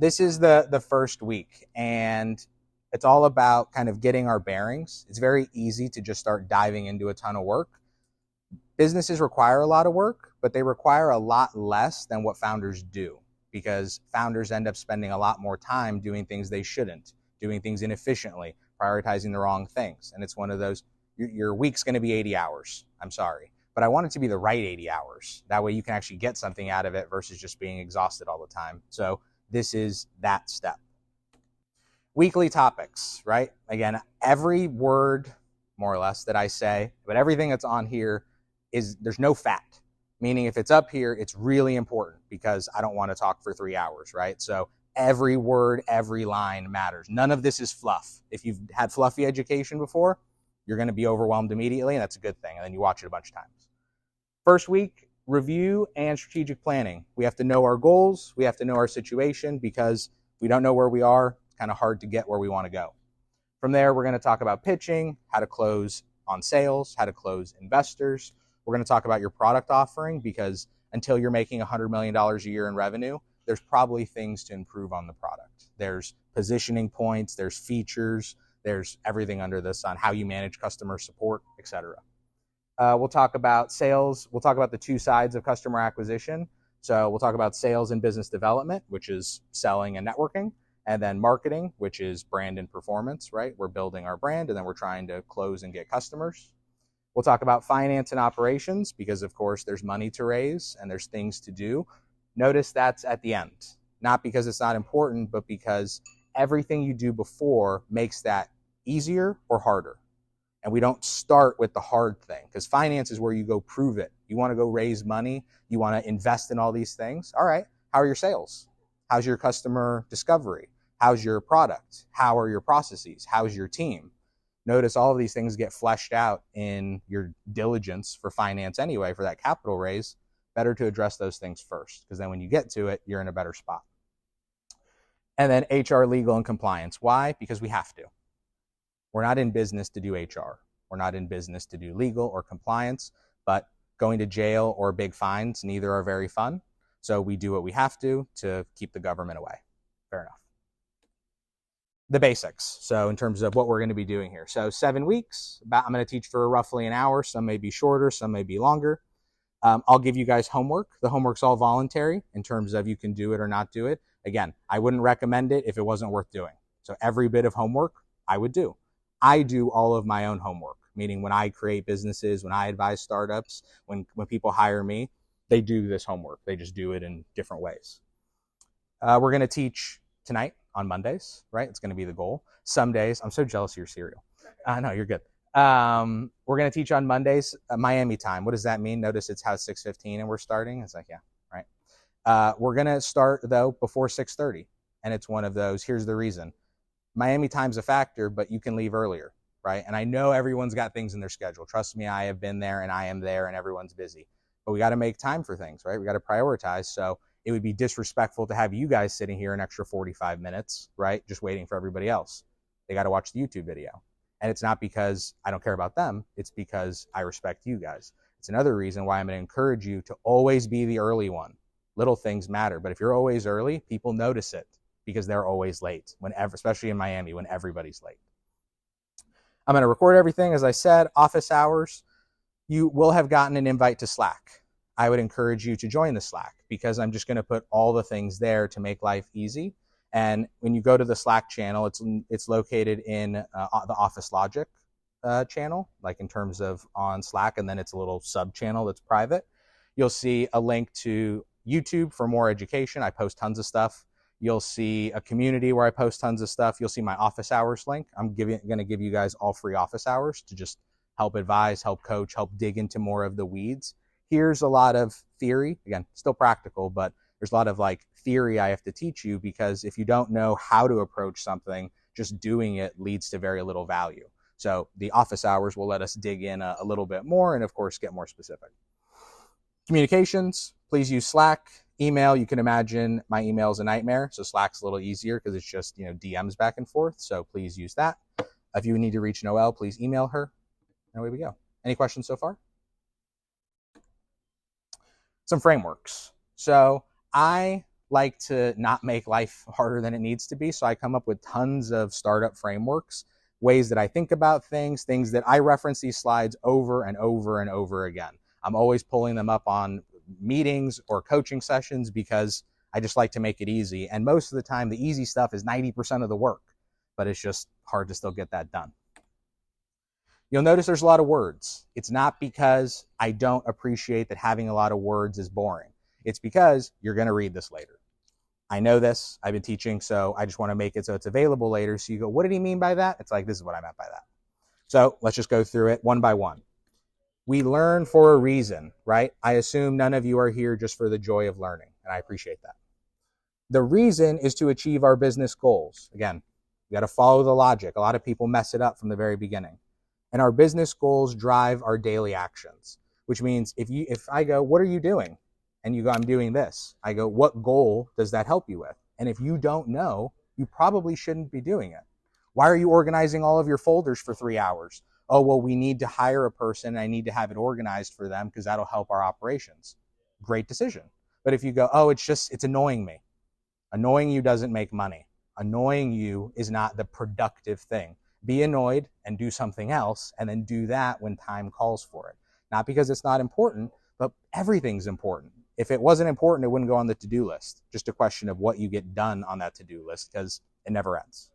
This is the first week, and it's all about kind of getting our bearings. It's very easy to just start diving into a ton of work. Businesses require a lot of work, but they require a lot less than what founders do, because founders end up spending a lot more time doing things they shouldn't, doing things inefficiently, prioritizing the wrong things. And it's one of those, your week's going to be 80 hours. I'm sorry, but I want it to be the right 80 hours. That way you can actually get something out of it versus just being exhausted all the time. So this is that step. Weekly topics, right? Again, every word, more or less, that I say, but everything that's on here is, there's no fat. Meaning if it's up here, it's really important, because I don't want to talk for 3 hours, right? So every word, every line matters. None of this is fluff. If you've had fluffy education before, you're going to be overwhelmed immediately, and that's a good thing. And then you watch it a bunch of times. First week, review and strategic planning. We have to know our goals. We have to know our situation, because if we don't know where we are, it's kind of hard to get where we want to go. From there, we're going to talk about pitching, how to close on sales, how to close investors. We're going to talk about your product offering, because until you're making $100 million a year in revenue, there's probably things to improve on the product. There's positioning points, there's features, there's everything under the sun, how you manage customer support, etc. We'll talk about sales. We'll talk about the two sides of customer acquisition. So we'll talk about sales and business development, which is selling and networking, and then marketing, which is brand and performance, right? We're building our brand, and then we're trying to close and get customers. We'll talk about finance and operations, because of course there's money to raise and there's things to do. Notice that's at the end, not because it's not important, but because everything you do before makes that easier or harder. And we don't start with the hard thing, because finance is where you go prove it. You want to go raise money. You want to invest in all these things. All right. How are your sales? How's your customer discovery? How's your product? How are your processes? How's your team? Notice all of these things get fleshed out in your diligence for finance anyway, for that capital raise. Better to address those things first, because then when you get to it, you're in a better spot. And then HR, legal, and compliance. Why? Because we have to. We're not in business to do HR. We're not in business to do legal or compliance, but going to jail or big fines, neither are very fun. So we do what we have to keep the government away. Fair enough. The basics. So in terms of what we're going to be doing here. So 7 weeks, I'm going to teach for roughly an hour. Some may be shorter, some may be longer. I'll give you guys homework. The homework's all voluntary in terms of you can do it or not do it. Again, I wouldn't recommend it if it wasn't worth doing. So every bit of homework I would do. I do all of my own homework, meaning when I create businesses, when I advise startups, when people hire me, they do this homework. They just do it in different ways. We're going to teach tonight on Mondays, right? It's going to be the goal. Some days, I'm so jealous of your cereal. No, you're good. We're going to teach on Mondays, Miami time. What does that mean? Notice it's how 6:15 and we're starting. It's like, yeah, right. We're going to start though before 6:30. And it's one of those, here's the reason. Miami time's a factor, but you can leave earlier, right? And I know everyone's got things in their schedule. Trust me, I have been there and I am there and everyone's busy, but we got to make time for things, right? We got to prioritize. So it would be disrespectful to have you guys sitting here an extra 45 minutes, right? Just waiting for everybody else. They got to watch the YouTube video. And it's not because I don't care about them. It's because I respect you guys. It's another reason why I'm going to encourage you to always be the early one. Little things matter, but if you're always early, people notice it because they're always late, especially in Miami when everybody's late. I'm going to record everything. As I said, office hours, you will have gotten an invite to Slack. I would encourage you to join the Slack because I'm just going to put all the things there to make life easy. And when you go to the Slack channel, it's located in the Office Logic channel, like in terms of on Slack, and then it's a little sub channel that's private. You'll see a link to YouTube for more education. I post tons of stuff. You'll see a community where I post tons of stuff. You'll see my office hours link. I'm going to give you guys all free office hours to just help advise, help coach, help dig into more of the weeds. Here's a lot of theory. Again, still practical, but there's a lot of like theory I have to teach you because if you don't know how to approach something, just doing it leads to very little value. So the office hours will let us dig in a little bit more and of course get more specific. Communications, please use Slack. Email, you can imagine my email is a nightmare. So Slack's a little easier because it's just, DMs back and forth. So please use that. If you need to reach Noelle, please email her. And away we go. Any questions so far? Some frameworks. So I like to not make life harder than it needs to be. So I come up with tons of startup frameworks, ways that I think about things, things that I reference these slides over and over and over again. I'm always pulling them up on meetings or coaching sessions because I just like to make it easy. And most of the time, the easy stuff is 90% of the work, but it's just hard to still get that done. You'll notice there's a lot of words. It's not because I don't appreciate that having a lot of words is boring. It's because you're going to read this later. I know this. I've been teaching, so I just want to make it so it's available later. So you go, what did he mean by that? It's like, this is what I meant by that. So let's just go through it one by one. We learn for a reason, right? I assume none of you are here just for the joy of learning, and I appreciate that. The reason is to achieve our business goals. Again, you got to follow the logic. A lot of people mess it up from the very beginning. And our business goals drive our daily actions, which means if I go, what are you doing? And you go, I'm doing this. I go, what goal does that help you with? And if you don't know, you probably shouldn't be doing it. Why are you organizing all of your folders for 3 hours? Oh, well, we need to hire a person and I need to have it organized for them because that'll help our operations. Great decision. But if you go, oh, it's annoying me. Annoying you doesn't make money. Annoying you is not the productive thing. Be annoyed and do something else, and then do that when time calls for it. Not because it's not important, but everything's important. If it wasn't important, it wouldn't go on the to-do list. Just a question of what you get done on that to-do list, because it never ends.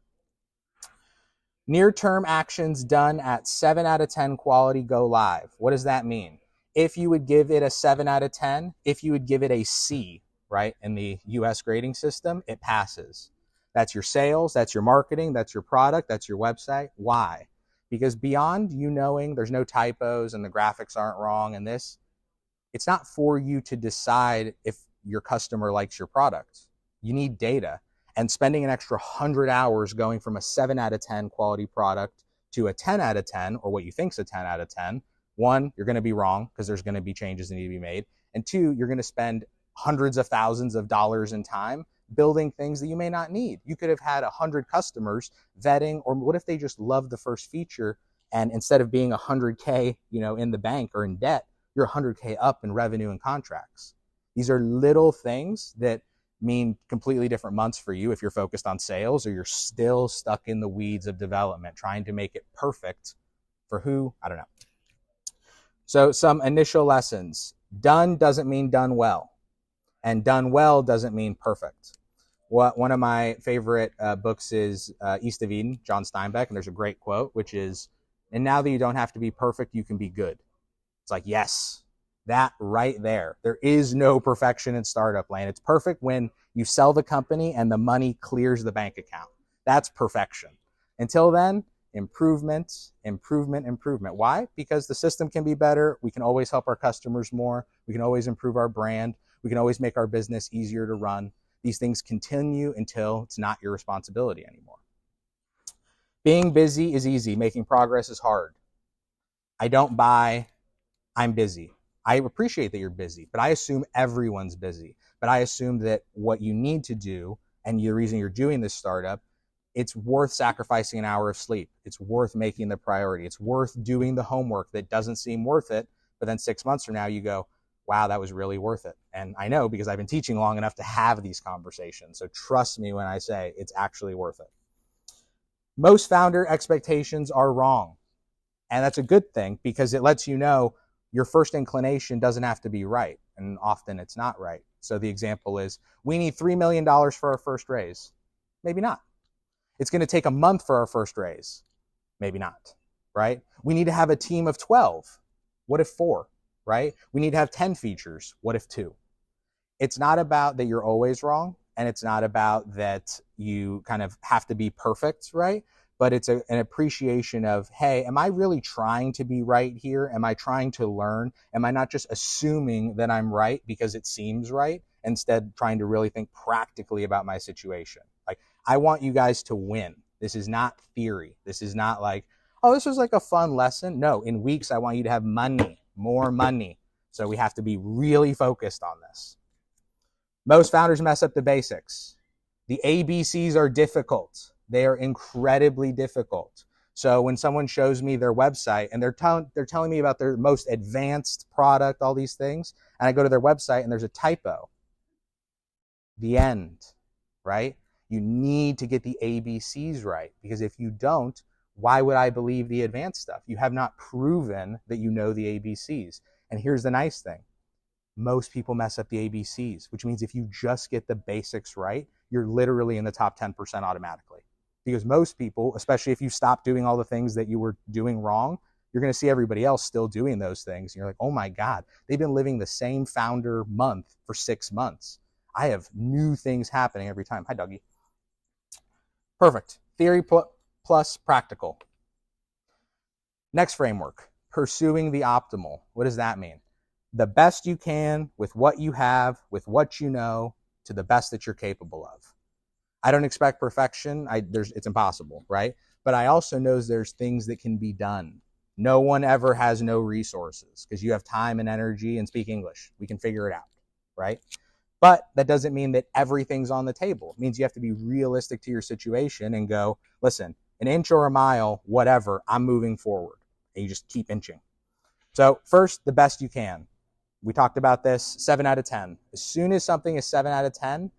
Near-term actions done at 7 out of 10 quality go live. What does that mean? If you would give it a 7 out of 10, if you would give it a C, right, in the US grading system, it passes. That's your sales, that's your marketing, that's your product, that's your website. Why? Because beyond you knowing there's no typos and the graphics aren't wrong and this, it's not for you to decide if your customer likes your product. You need data. And spending an extra 100 hours going from a 7 out of 10 quality product to a 10 out of 10, or what you think's a 10 out of 10, one, you're going to be wrong because there's going to be changes that need to be made. And two, you're going to spend hundreds of thousands of dollars in time building things that you may not need. You could have had 100 customers vetting, or what if they just loved the first feature and instead of being 100K, in the bank or in debt, you're 100K up in revenue and contracts. These are little things that mean completely different months for you if you're focused on sales or you're still stuck in the weeds of development, trying to make it perfect for who? I don't know. So some initial lessons. Done doesn't mean done well. And done well doesn't mean perfect. One of my favorite books is East of Eden, John Steinbeck, and there's a great quote, which is, and now that you don't have to be perfect, you can be good. It's like, yes, that right there. There is no perfection in startup land. It's perfect when you sell the company and the money clears the bank account. That's perfection. Until then, improvement, improvement, improvement. Why? Because the system can be better. We can always help our customers more. We can always improve our brand. We can always make our business easier to run. These things continue until it's not your responsibility anymore. Being busy is easy. Making progress is hard. I don't buy, I'm busy. I appreciate that you're busy, but I assume everyone's busy. But I assume that what you need to do, and the reason you're doing this startup, it's worth sacrificing an hour of sleep. It's worth making the priority. It's worth doing the homework that doesn't seem worth it, but then 6 months from now you go, wow, that was really worth it. And I know because I've been teaching long enough to have these conversations. So trust me when I say it's actually worth it. Most founder expectations are wrong. And that's a good thing because it lets you know your first inclination doesn't have to be right. And often it's not right. So the example is, we need $3 million for our first raise. Maybe not. It's going to take a month for our first raise. Maybe not, right? We need to have a team of 12. What if 4? Right? We need to have 10 features. What if 2? It's not about that you're always wrong, and it's not about that you kind of have to be perfect, right? But it's an appreciation of, hey, am I really trying to be right here? Am I trying to learn? Am I not just assuming that I'm right because it seems right, instead trying to really think practically about my situation? Like, I want you guys to win. This is not theory. This is not like, oh, this was like a fun lesson. No, in weeks, I want you to have money. More money. So we have to be really focused on this. Most founders mess up the basics. The ABCs are difficult. They are incredibly difficult. So when someone shows me their website and they're telling me about their most advanced product, all these things, and I go to their website and there's a typo, The end, right? You need to get the ABCs right, because if you don't, why would I believe the advanced stuff? You have not proven that you know the ABCs. And here's the nice thing. Most people mess up the ABCs, which means if you just get the basics right, you're literally in the top 10% automatically. Because most people, especially if you stop doing all the things that you were doing wrong, you're going to see everybody else still doing those things. And you're like, oh my God, they've been living the same founder month for 6 months. I have new things happening every time. Hi, Dougie. Perfect. Theory plus practical. Next framework, pursuing the optimal. What does that mean? The best you can with what you have, with what you know, to the best that you're capable of. I don't expect perfection. It's impossible, right? But I also know there's things that can be done. No one ever has no resources, because you have time and energy and speak English. We can figure it out, right? But that doesn't mean that everything's on the table. It means you have to be realistic to your situation and go, listen, an inch or a mile, whatever, I'm moving forward. And you just keep inching. So first, the best you can. We talked about this, 7 out of 10. As soon as something is 7 out of 10,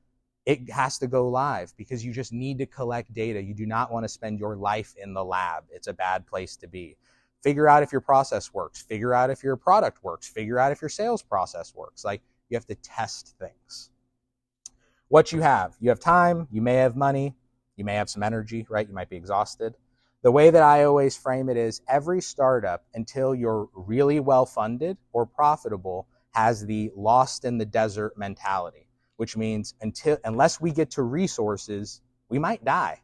it has to go live, because you just need to collect data. You do not want to spend your life in the lab. It's a bad place to be. Figure out if your process works. Figure out if your product works. Figure out if your sales process works. Like, you have to test things. What you have time, you may have money, you may have some energy, right? You might be exhausted. The way that I always frame it is every startup, until you're really well funded or profitable, has the lost in the desert mentality, which means unless we get to resources, we might die.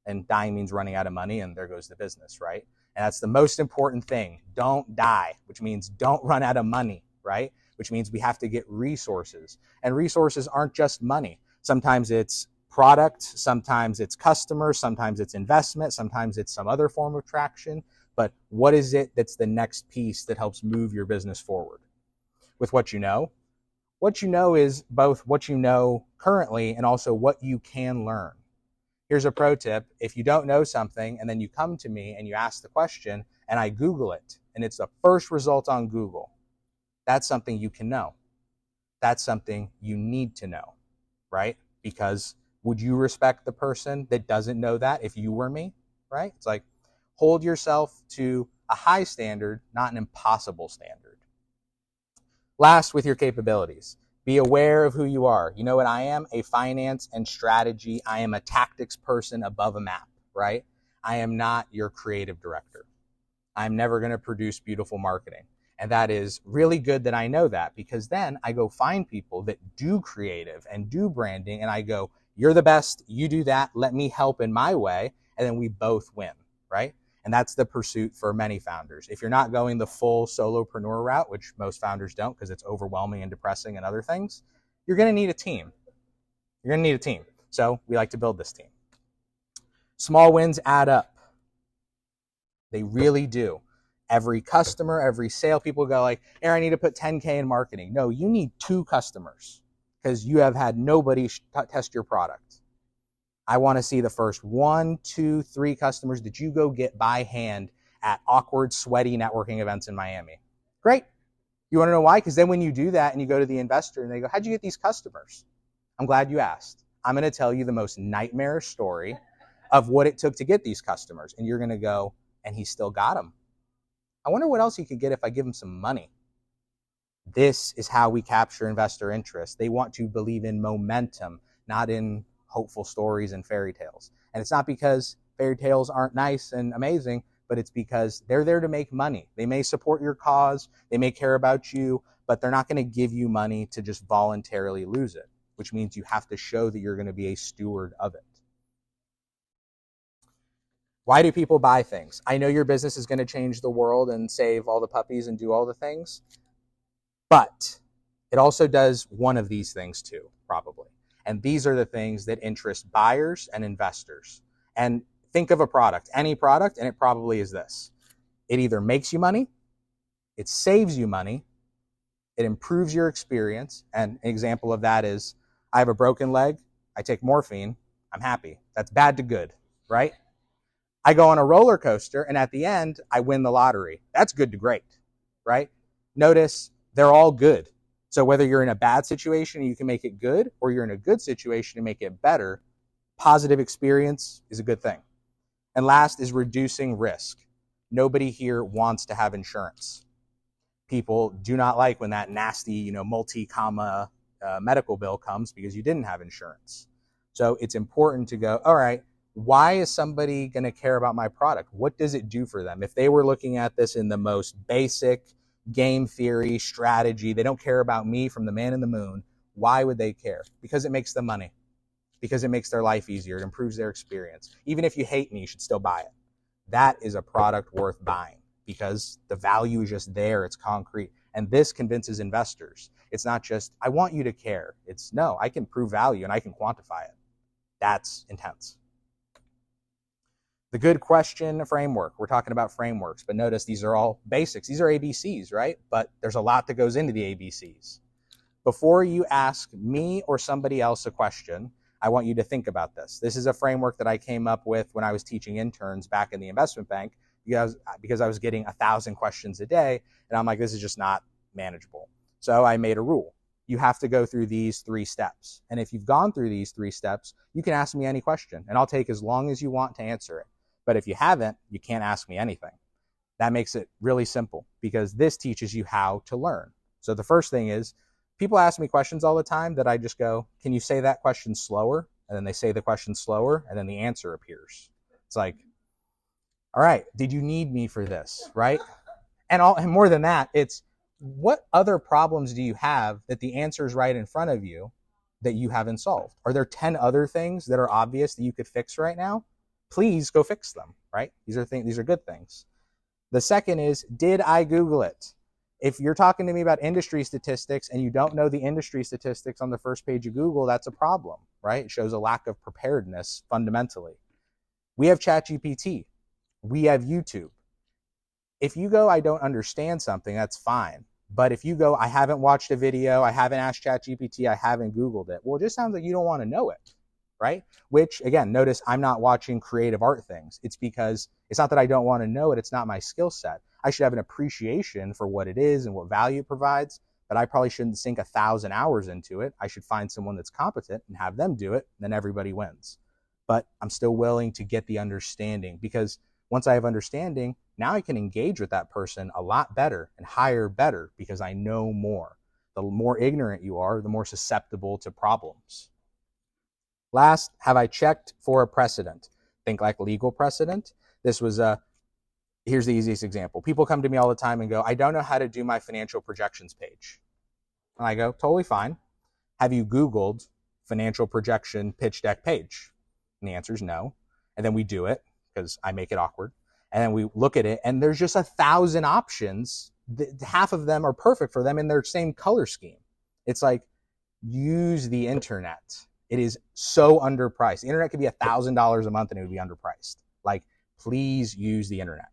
And dying means running out of money, and there goes the business, right? And that's the most important thing. Don't die, which means don't run out of money, right? Which means we have to get resources. And resources aren't just money. Sometimes it's product, sometimes it's customers, sometimes it's investment, sometimes it's some other form of traction. But what is it that's the next piece that helps move your business forward? With what you know. What you know is both what you know currently and also what you can learn. Here's a pro tip. If you don't know something and then you come to me and you ask the question and I Google it and it's the first result on Google, that's something you can know. That's something you need to know, right? Because would you respect the person that doesn't know that if you were me, right? It's like, hold yourself to a high standard, not an impossible standard. Last, with your capabilities. Be aware of who you are. You know what I am? A finance and strategy. I am a tactics person above a map, right? I am not your creative director. I'm never going to produce beautiful marketing. And that is really good that I know that, because then I go find people that do creative and do branding, and I go, you're the best, you do that, let me help in my way, and then we both win, right? And that's the pursuit for many founders. If you're not going the full solopreneur route, which most founders don't because it's overwhelming and depressing and other things, you're going to need a team. You're going to need a team. So we like to build this team. Small wins add up. They really do. Every customer, every sale, people go like, Aaron, I need to put 10K in marketing. No, you need 2 customers because you have had nobody test your product. I want to see the first 1, 2, 3 customers that you go get by hand at awkward, sweaty networking events in Miami. Great. You want to know why? Because then when you do that and you go to the investor and they go, how'd you get these customers? I'm glad you asked. I'm going to tell you the most nightmarish story of what it took to get these customers. And you're going to go, and he still got them. I wonder what else he could get if I give him some money. This is how we capture investor interest. They want to believe in momentum, not in hopeful stories and fairy tales. And it's not because fairy tales aren't nice and amazing, but it's because they're there to make money. They may support your cause, they may care about you, but they're not going to give you money to just voluntarily lose it, which means you have to show that you're going to be a steward of it. Why do people buy things? I know your business is going to change the world and save all the puppies and do all the things, but it also does one of these things too, probably. And these are the things that interest buyers and investors. And think of a product, any product, and it probably is this. It either makes you money, it saves you money, it improves your experience. And an example of that is, I have a broken leg, I take morphine, I'm happy. That's bad to good, right? I go on a roller coaster, and at the end, I win the lottery. That's good to great, right? Notice they're all good. So whether you're in a bad situation and you can make it good, or you're in a good situation and make it better, positive experience is a good thing. And last is reducing risk. Nobody here wants to have insurance. People do not like when that nasty, multi-comma medical bill comes because you didn't have insurance. So it's important to go, all right, why is somebody going to care about my product? What does it do for them? If they were looking at this in the most basic game theory strategy, they don't care about me from the man in the moon, why would they care? Because it makes them money. Because it makes their life easier. It improves their experience. Even if you hate me, you should still buy it. That is a product worth buying because the value is just there. It's concrete. And this convinces investors. It's not just, I want you to care. It's, no, I can prove value and I can quantify it. That's intense. The good question framework. We're talking about frameworks, but notice these are all basics. These are ABCs, right? But there's a lot that goes into the ABCs. Before you ask me or somebody else a question, I want you to think about this. This is a framework that I came up with when I was teaching interns back in the investment bank because I was getting 1,000 questions a day, and I'm like, this is just not manageable. So I made a rule. You have to go through these 3 steps. And if you've gone through these 3 steps, you can ask me any question, and I'll take as long as you want to answer it. But if you haven't, you can't ask me anything. That makes it really simple because this teaches you how to learn. So the first thing is, people ask me questions all the time that I just go, can you say that question slower? And then they say the question slower, and then the answer appears. It's like, all right, did you need me for this, right? And more than that, it's what other problems do you have that the answer is right in front of you that you haven't solved? Are there 10 other things that are obvious that you could fix right now? Please go fix them, right? These are good things. The second is, did I Google it? If you're talking to me about industry statistics and you don't know the industry statistics on the first page of Google, that's a problem, right? It shows a lack of preparedness fundamentally. We have ChatGPT. We have YouTube. If you go, I don't understand something, that's fine. But if you go, I haven't watched a video, I haven't asked ChatGPT, I haven't Googled it, well, it just sounds like you don't want to know it, right? Which, again, notice I'm not watching creative art things. It's because it's not that I don't want to know it, it's not my skill set. I should have an appreciation for what it is and what value it provides, but I probably shouldn't sink 1,000 hours into it. I should find someone that's competent and have them do it, then everybody wins. But I'm still willing to get the understanding because once I have understanding, now I can engage with that person a lot better and hire better because I know more. The more ignorant you are, the more susceptible to problems. Last, have I checked for a precedent? Think like legal precedent. Here's the easiest example. People come to me all the time and go, I don't know how to do my financial projections page. And I go, totally fine. Have you Googled financial projection pitch deck page? And the answer is no. And then we do it because I make it awkward. And then we look at it and there's just 1,000 options. Half of them are perfect for them in their same color scheme. It's like, use the internet. It is so underpriced. The internet could be $1,000 a month and it would be underpriced. Like, please use the internet.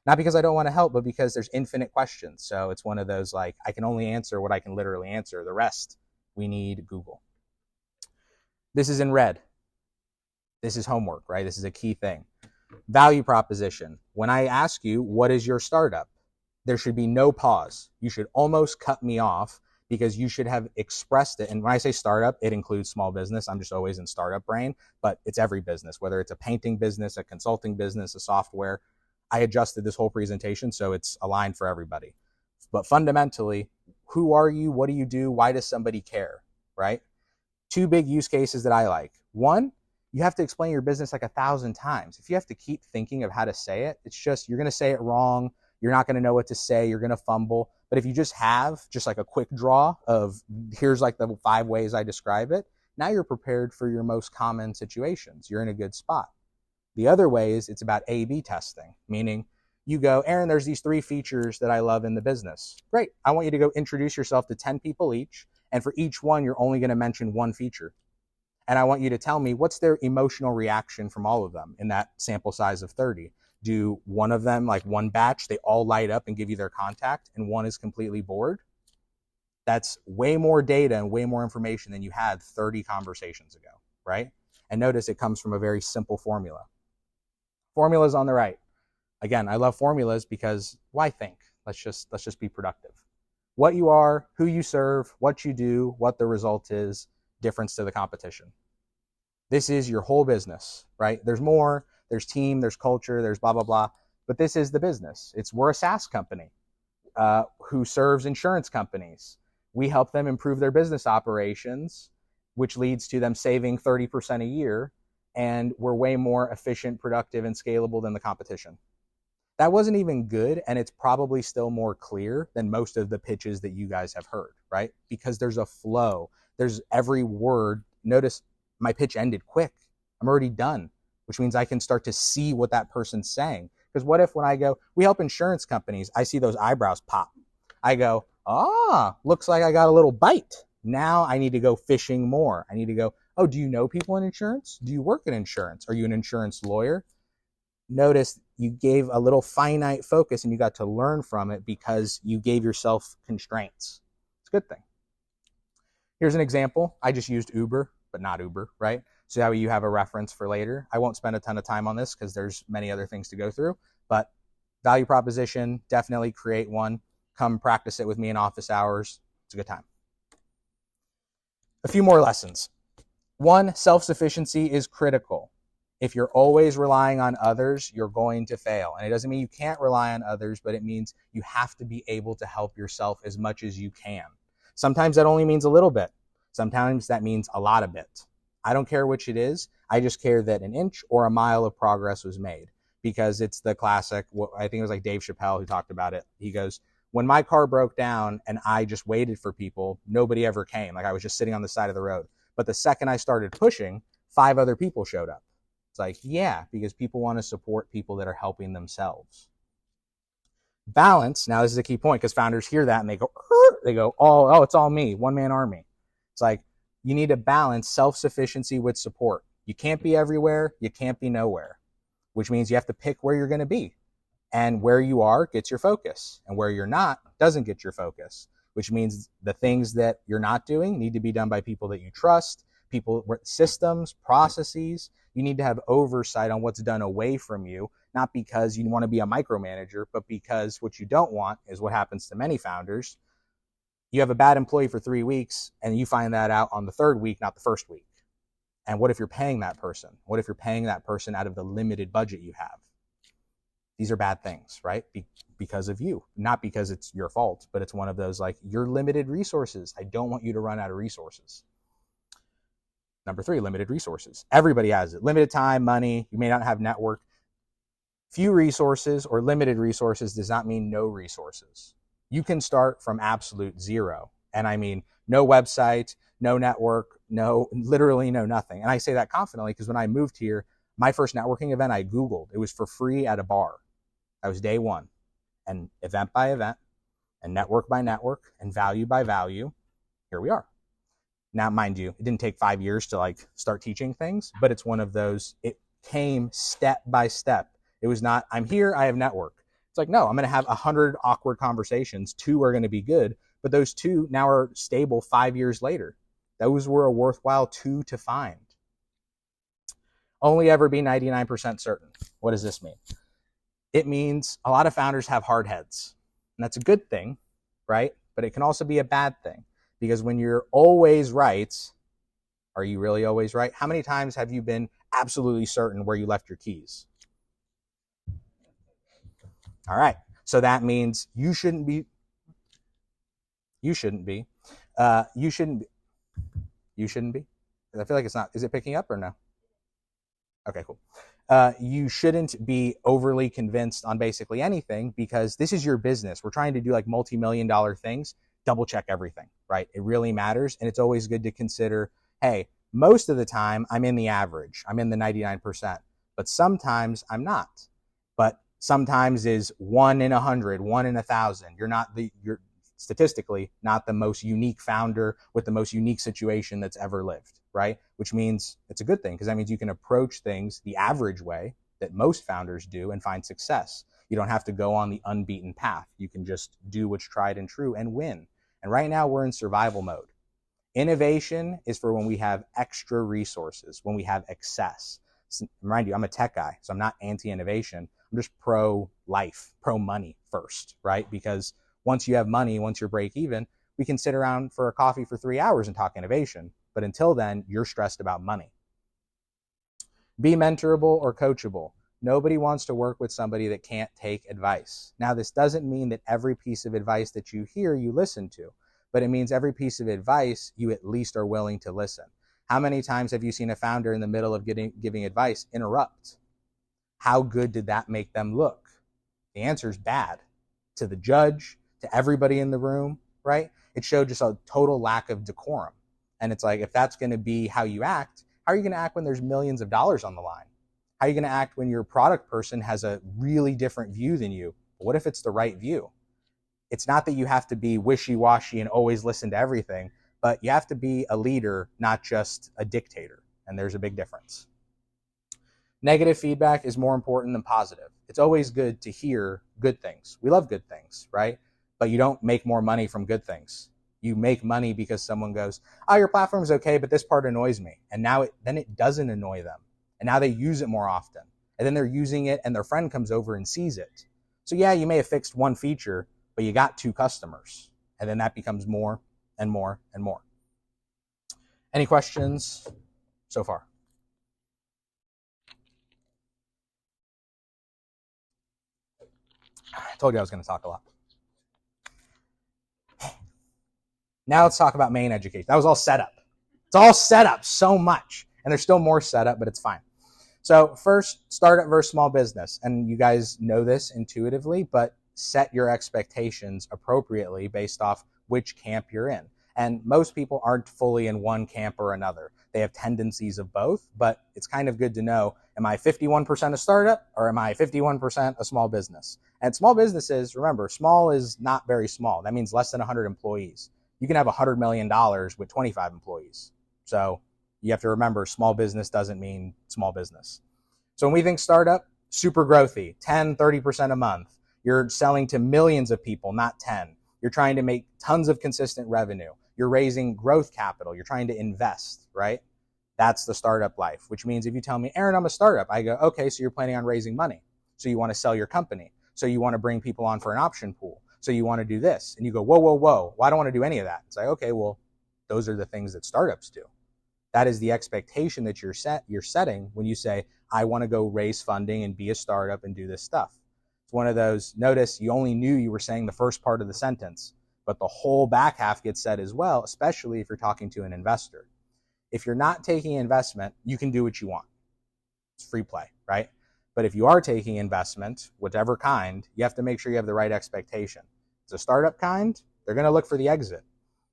Not because I don't want to help, but because there's infinite questions. So it's one of those, like, I can only answer what I can literally answer. The rest, we need Google. This is in red. This is homework, right? This is a key thing. Value proposition. When I ask you, what is your startup? There should be no pause. You should almost cut me off because you should have expressed it. And when I say startup, it includes small business. I'm just always in startup brain, but it's every business, whether it's a painting business, a consulting business, a software. I adjusted this whole presentation so it's aligned for everybody. But fundamentally, who are you? What do you do? Why does somebody care, right? 2 big use cases that I like. 1, you have to explain your business like 1,000 times. If you have to keep thinking of how to say it, it's just, you're going to say it wrong. You're not going to know what to say. You're going to fumble. But if you just have just like a quick draw of here's like the 5 ways I describe it, now you're prepared for your most common situations. You're in a good spot. The other way is it's about A/B testing, meaning you go, Aaron, there's these 3 features that I love in the business. Great. I want you to go introduce yourself to 10 people each. And for each one, you're only going to mention 1 feature. And I want you to tell me what's their emotional reaction from all of them in that sample size of 30. Do one of them, like one batch, they all light up and give you their contact and one is completely bored? That's way more data and way more information than you had 30 conversations ago, right? And notice it comes from a very simple formula. Formulas on the right. Again, I love formulas because why think? Let's just be productive. What you are, who you serve, what you do, what the result is, difference to the competition. This is your whole business, right? There's more, there's team, there's culture, there's blah, blah, blah. But this is the business. We're a SaaS company who serves insurance companies. We help them improve their business operations, which leads to them saving 30% a year. And we're way more efficient, productive, and scalable than the competition. That wasn't even good, and it's probably still more clear than most of the pitches that you guys have heard, right? Because there's a flow. There's every word. Notice my pitch ended quick. I'm already done, which means I can start to see what that person's saying. Because what if when I go, we help insurance companies, I see those eyebrows pop. I go, looks like I got a little bite. Now I need to go fishing more. I need to go, oh, do you know people in insurance? Do you work in insurance? Are you an insurance lawyer? Notice you gave a little finite focus and you got to learn from it because you gave yourself constraints. It's a good thing. Here's an example. I just used Uber, but not Uber, right? So that way you have a reference for later. I won't spend a ton of time on this because there's many other things to go through, but value proposition, definitely create one. Come practice it with me in office hours. It's a good time. A few more lessons. One, self-sufficiency is critical. If you're always relying on others, you're going to fail. And it doesn't mean you can't rely on others, but it means you have to be able to help yourself as much as you can. Sometimes that only means a little bit. Sometimes that means a lot of bit. I don't care which it is. I just care that an inch or a mile of progress was made, because it's the classic, I think it was like Dave Chappelle who talked about it. He goes, when my car broke down and I just waited for people, nobody ever came. Like I was just sitting on the side of the road. But the second I started pushing, 5 other people showed up. It's like, yeah, because people want to support people that are helping themselves. Balance. Now, this is a key point because founders hear that and they go, oh, it's all me, one-man army. It's like, you need to balance self-sufficiency with support. You can't be everywhere. You can't be nowhere, which means you have to pick where you're going to be. And where you are gets your focus. And where you're not doesn't get your focus, which means the things that you're not doing need to be done by people that you trust, people, systems, processes. You need to have oversight on what's done away from you, not because you want to be a micromanager, but because what you don't want is what happens to many founders. You have a bad employee for 3 weeks and you find that out on the 3rd week, not the 1st week. And what if you're paying that person? What if you're paying that person out of the limited budget you have? These are bad things, right? Because of you, not because it's your fault, but it's one of those like, you're limited resources. I don't want you to run out of resources. Number 3, limited resources. Everybody has it. Limited time, money. You may not have network. Few resources or limited resources does not mean no resources. You can start from absolute zero. And I mean, no website, no network, literally no nothing. And I say that confidently because when I moved here, my first networking event I Googled. It was for free at a bar. That was day 1. And event by event, and network by network, and value by value, here we are. Now, mind you, it didn't take 5 years to like start teaching things, but it's one of those, it came step by step. It was not, I'm here, I have network. It's like, no, I'm going to have 100 awkward conversations. 2 are going to be good, but those 2 now are stable 5 years later. Those were a worthwhile 2 to find. Only ever be 99% certain. What does this mean? It means a lot of founders have hard heads, and that's a good thing, right? But it can also be a bad thing, because when you're always right, are you really always right? How many times have you been absolutely certain where you left your keys? All right. So that means you shouldn't be. I feel like it's not. Is it picking up or no? Okay, cool. You shouldn't be overly convinced on basically anything, because this is your business. We're trying to do like multi-million-dollar things. Double check everything, right? It really matters. And it's always good to consider, hey, most of the time I'm in the average. I'm in the 99%, but sometimes I'm not. But sometimes is 1 in 100, 1 in 1,000. You're statistically not the most unique founder with the most unique situation that's ever lived, right? Which means it's a good thing, because that means you can approach things the average way that most founders do and find success. You don't have to go on the unbeaten path. You can just do what's tried and true and win. And right now we're in survival mode. Innovation is for when we have extra resources, when we have excess. So, remind you, I'm a tech guy, so I'm not anti-innovation. I'm just pro-life, pro-money first, right? Because Once you have money, once you're break even, we can sit around for a coffee for 3 hours and talk innovation. But until then, you're stressed about money. Be mentorable or coachable. Nobody wants to work with somebody that can't take advice. Now, this doesn't mean that every piece of advice that you hear, you listen to, but it means every piece of advice, you at least are willing to listen. How many times have you seen a founder in the middle of giving advice interrupt? How good did that make them look? The answer is bad. To the judge, to everybody in the room, right? It showed just a total lack of decorum. And it's like, if that's going to be how you act, how are you going to act when there's millions of dollars on the line? How are you going to act when your product person has a really different view than you? What if it's the right view? It's not that you have to be wishy-washy and always listen to everything, but you have to be a leader, not just a dictator. And there's a big difference. Negative feedback is more important than positive. It's always good to hear good things. We love good things, right? But you don't make more money from good things. You make money because someone goes, oh, your platform's okay, but this part annoys me. And now then it doesn't annoy them. And now they use it more often. And then they're using it and their friend comes over and sees it. So yeah, you may have fixed one feature, but you got 2 customers. And then that becomes more and more and more. Any questions so far? I told you I was going to talk a lot. Now let's talk about main education. That was all set up. It's all set up so much. And there's still more setup, but it's fine. So first, startup versus small business. And you guys know this intuitively, but set your expectations appropriately based off which camp you're in. And most people aren't fully in one camp or another. They have tendencies of both, but it's kind of good to know, am I 51% a startup or am I 51% a small business? And small businesses, remember, small is not very small. That means less than 100 employees. You can have $100 million with 25 employees. So you have to remember, small business doesn't mean small business. So when we think startup, super growthy, 10, 30% a month. You're selling to millions of people, not 10. You're trying to make tons of consistent revenue. You're raising growth capital. You're trying to invest, right? That's the startup life, which means if you tell me, Aaron, I'm a startup, I go, okay, so you're planning on raising money. So you want to sell your company. So you want to bring people on for an option pool. So you want to do this. And you go, whoa, whoa, whoa. Well, I don't want to do any of that. It's like, okay, well, those are the things that startups do. That is the expectation that you're setting when you say, I want to go raise funding and be a startup and do this stuff. It's one of those, notice you only knew you were saying the first part of the sentence, but the whole back half gets said as well, especially if you're talking to an investor. If you're not taking investment, you can do what you want. It's free play, right? But if you are taking investment, whatever kind, you have to make sure you have the right expectation. It's a startup kind, they're going to look for the exit.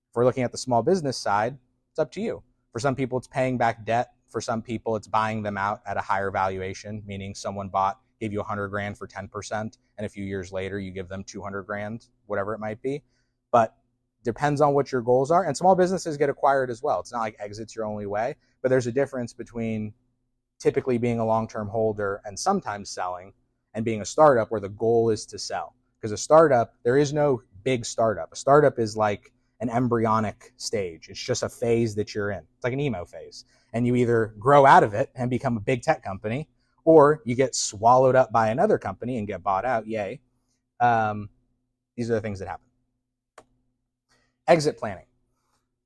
If we're looking at the small business side, it's up to you. For some people, it's paying back debt. For some people, it's buying them out at a higher valuation, meaning someone gave you $100,000 for 10%, and a few years later, you give them $200,000, whatever it might be. But depends on what your goals are. And small businesses get acquired as well. It's not like exit's your only way, but there's a difference between typically being a long-term holder and sometimes selling, and being a startup where the goal is to sell. Because a startup, there is no big startup. A startup is like an embryonic stage. It's just a phase that you're in. It's like an emo phase. And you either grow out of it and become a big tech company, or you get swallowed up by another company and get bought out. Yay. These are the things that happen. Exit planning.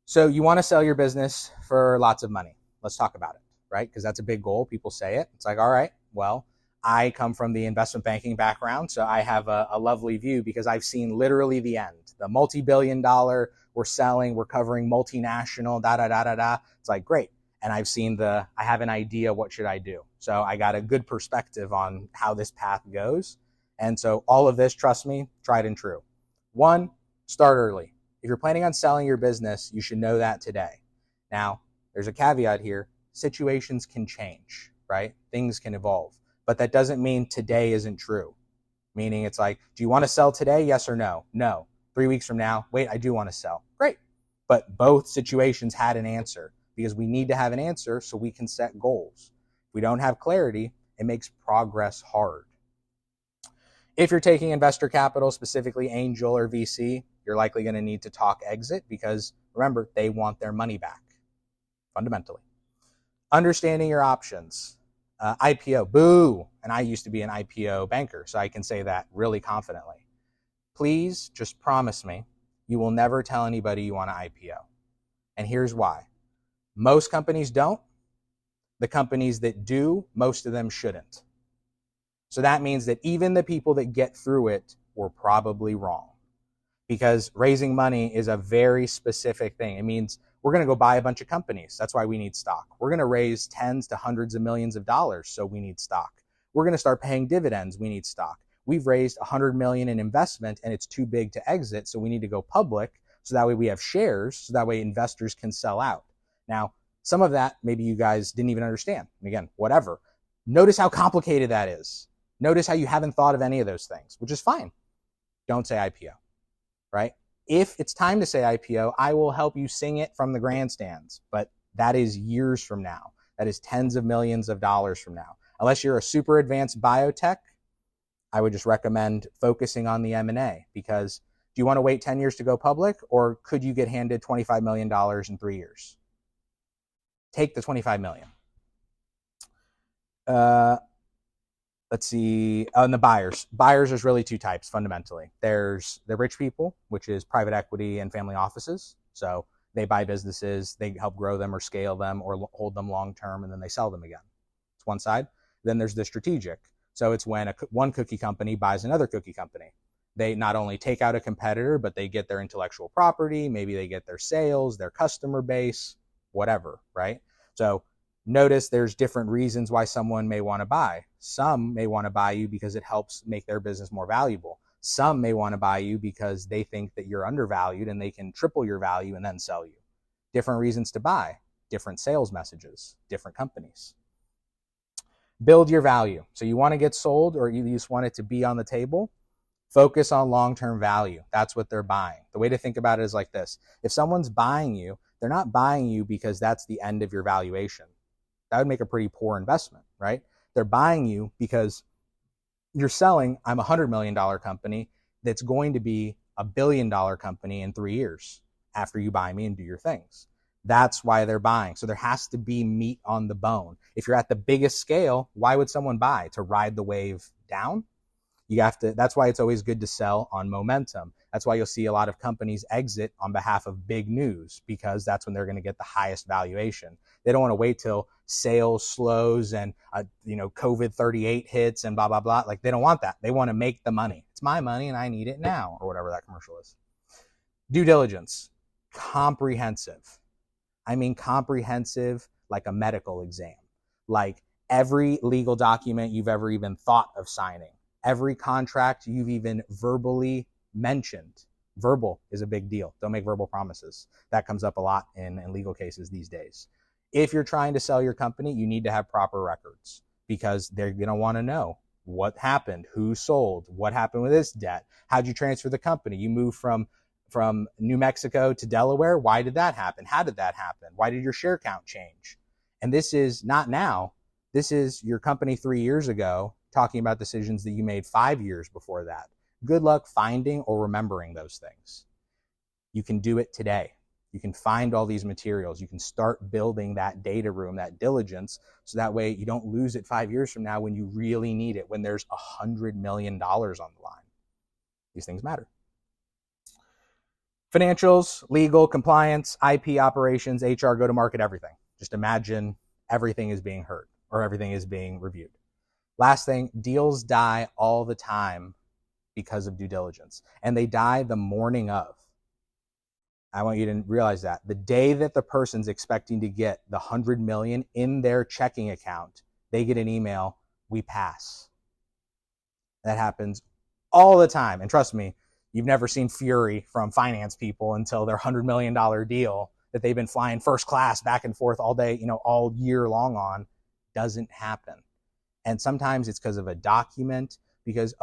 So you want to sell your business for lots of money. Let's talk about it, right? Because that's a big goal. People say it. It's like, all right, well, I come from the investment banking background, so I have a lovely view because I've seen literally the end. The multi-billion-dollar, we're selling, we're covering multinational, da-da-da-da-da. It's like, great. And I've seen I have an idea, what should I do? So I got a good perspective on how this path goes. And so all of this, trust me, tried and true. 1, start early. If you're planning on selling your business, you should know that today. Now, there's a caveat here. Situations can change, right? Things can evolve. But that doesn't mean today isn't true. Meaning it's like, do you want to sell today? Yes or no? No. 3 weeks from now, wait, I do want to sell. Great. But both situations had an answer because we need to have an answer so we can set goals. If we don't have clarity, it makes progress hard. If you're taking investor capital, specifically angel or VC, you're likely going to need to talk exit because remember, they want their money back, fundamentally. Understanding your options. IPO, boo. And I used to be an IPO banker, so I can say that really confidently. please just promise me you will never tell anybody you want to IPO. And here's why. Most companies don't. The companies that do, most of them shouldn't. So that means that even the people that get through it were probably wrong, because raising money is a very specific thing. It means we're going to go buy a bunch of companies. That's why we need stock. We're going to raise tens to hundreds of millions of dollars. So we need stock. We're going to start paying dividends. We need stock. We've raised 100 million in investment and it's too big to exit. So we need to go public. So that way we have shares. So that way investors can sell out. Now, some of that, maybe you guys didn't even understand. And again, whatever. Notice how complicated that is. Notice how you haven't thought of any of those things, which is fine. Don't say IPO, right? If it's time to say IPO, I will help you sing it from the grandstands, but that is years from now. That is tens of millions of dollars from now. Unless you're a super advanced biotech, I would just recommend focusing on the M&A, because do you want to wait 10 years to go public, or could you get handed $25 million in 3 years? Take the 25 million. Let's see, on the buyers. Buyers, there's really two types fundamentally. There's the rich people, which is private equity and family offices. So they buy businesses, they help grow them or scale them or hold them long-term, and then they sell them again. It's one side. Then there's the strategic. So it's when one cookie company buys another cookie company. They not only take out a competitor, but they get their intellectual property, maybe they get their sales, their customer base, whatever, right? So notice there's different reasons why someone may want to buy. Some may want to buy you because it helps make their business more valuable. Some may want to buy you because they think that you're undervalued and they can triple your value and then sell you. Different reasons to buy, different sales messages, different companies. Build your value. So you want to get sold, or you just want it to be on the table? Focus on long-term value. That's what they're buying. The way to think about it is like this. If someone's buying you, they're not buying you because that's the end of your valuation. That would make a pretty poor investment, right? They're buying you because you're selling, I'm a $100 million company that's going to be a $1 billion company in 3 years after you buy me and do your things. That's why they're buying. So there has to be meat on the bone. If you're at the biggest scale, why would someone buy? To ride the wave down? You have to, that's why it's always good to sell on momentum. That's why you'll see a lot of companies exit on behalf of big news, because that's when they're going to get the highest valuation. They don't want to wait till sales slows and COVID 38 hits and blah blah blah. Like, they don't want that. They want to make the money. It's my money and I need it now, or whatever that commercial is. Due diligence, comprehensive. I mean comprehensive, like a medical exam, like every legal document you've ever even thought of signing. Every contract you've even verbally mentioned. Verbal is a big deal. Don't make verbal promises. That comes up a lot in legal cases these days. If you're trying to sell your company, you need to have proper records, because they're going to want to know what happened, who sold, what happened with this debt, how'd you transfer the company? You moved from New Mexico to Delaware. Why did that happen? How did that happen? Why did your share count change? And this is not now. This is your company 3 years ago, talking about decisions that you made 5 years before that. Good luck finding or remembering those things. You can do it today. You can find all these materials. You can start building that data room, that diligence, so that way you don't lose it 5 years from now when you really need it, when there's $100 million on the line. These things matter. Financials, legal, compliance, IP operations, HR, go-to-market, everything. Just imagine everything is being heard or everything is being reviewed. Last thing, deals die all the time because of due diligence, and they die the morning of. I want you to realize that the day that the person's expecting to get the 100 million in their checking account, they get an email, we pass. That happens all the time. And trust me, you've never seen fury from finance people until their $100 million deal that they've been flying first class back and forth all day, all year long on, doesn't happen. And sometimes it's because of a document, because,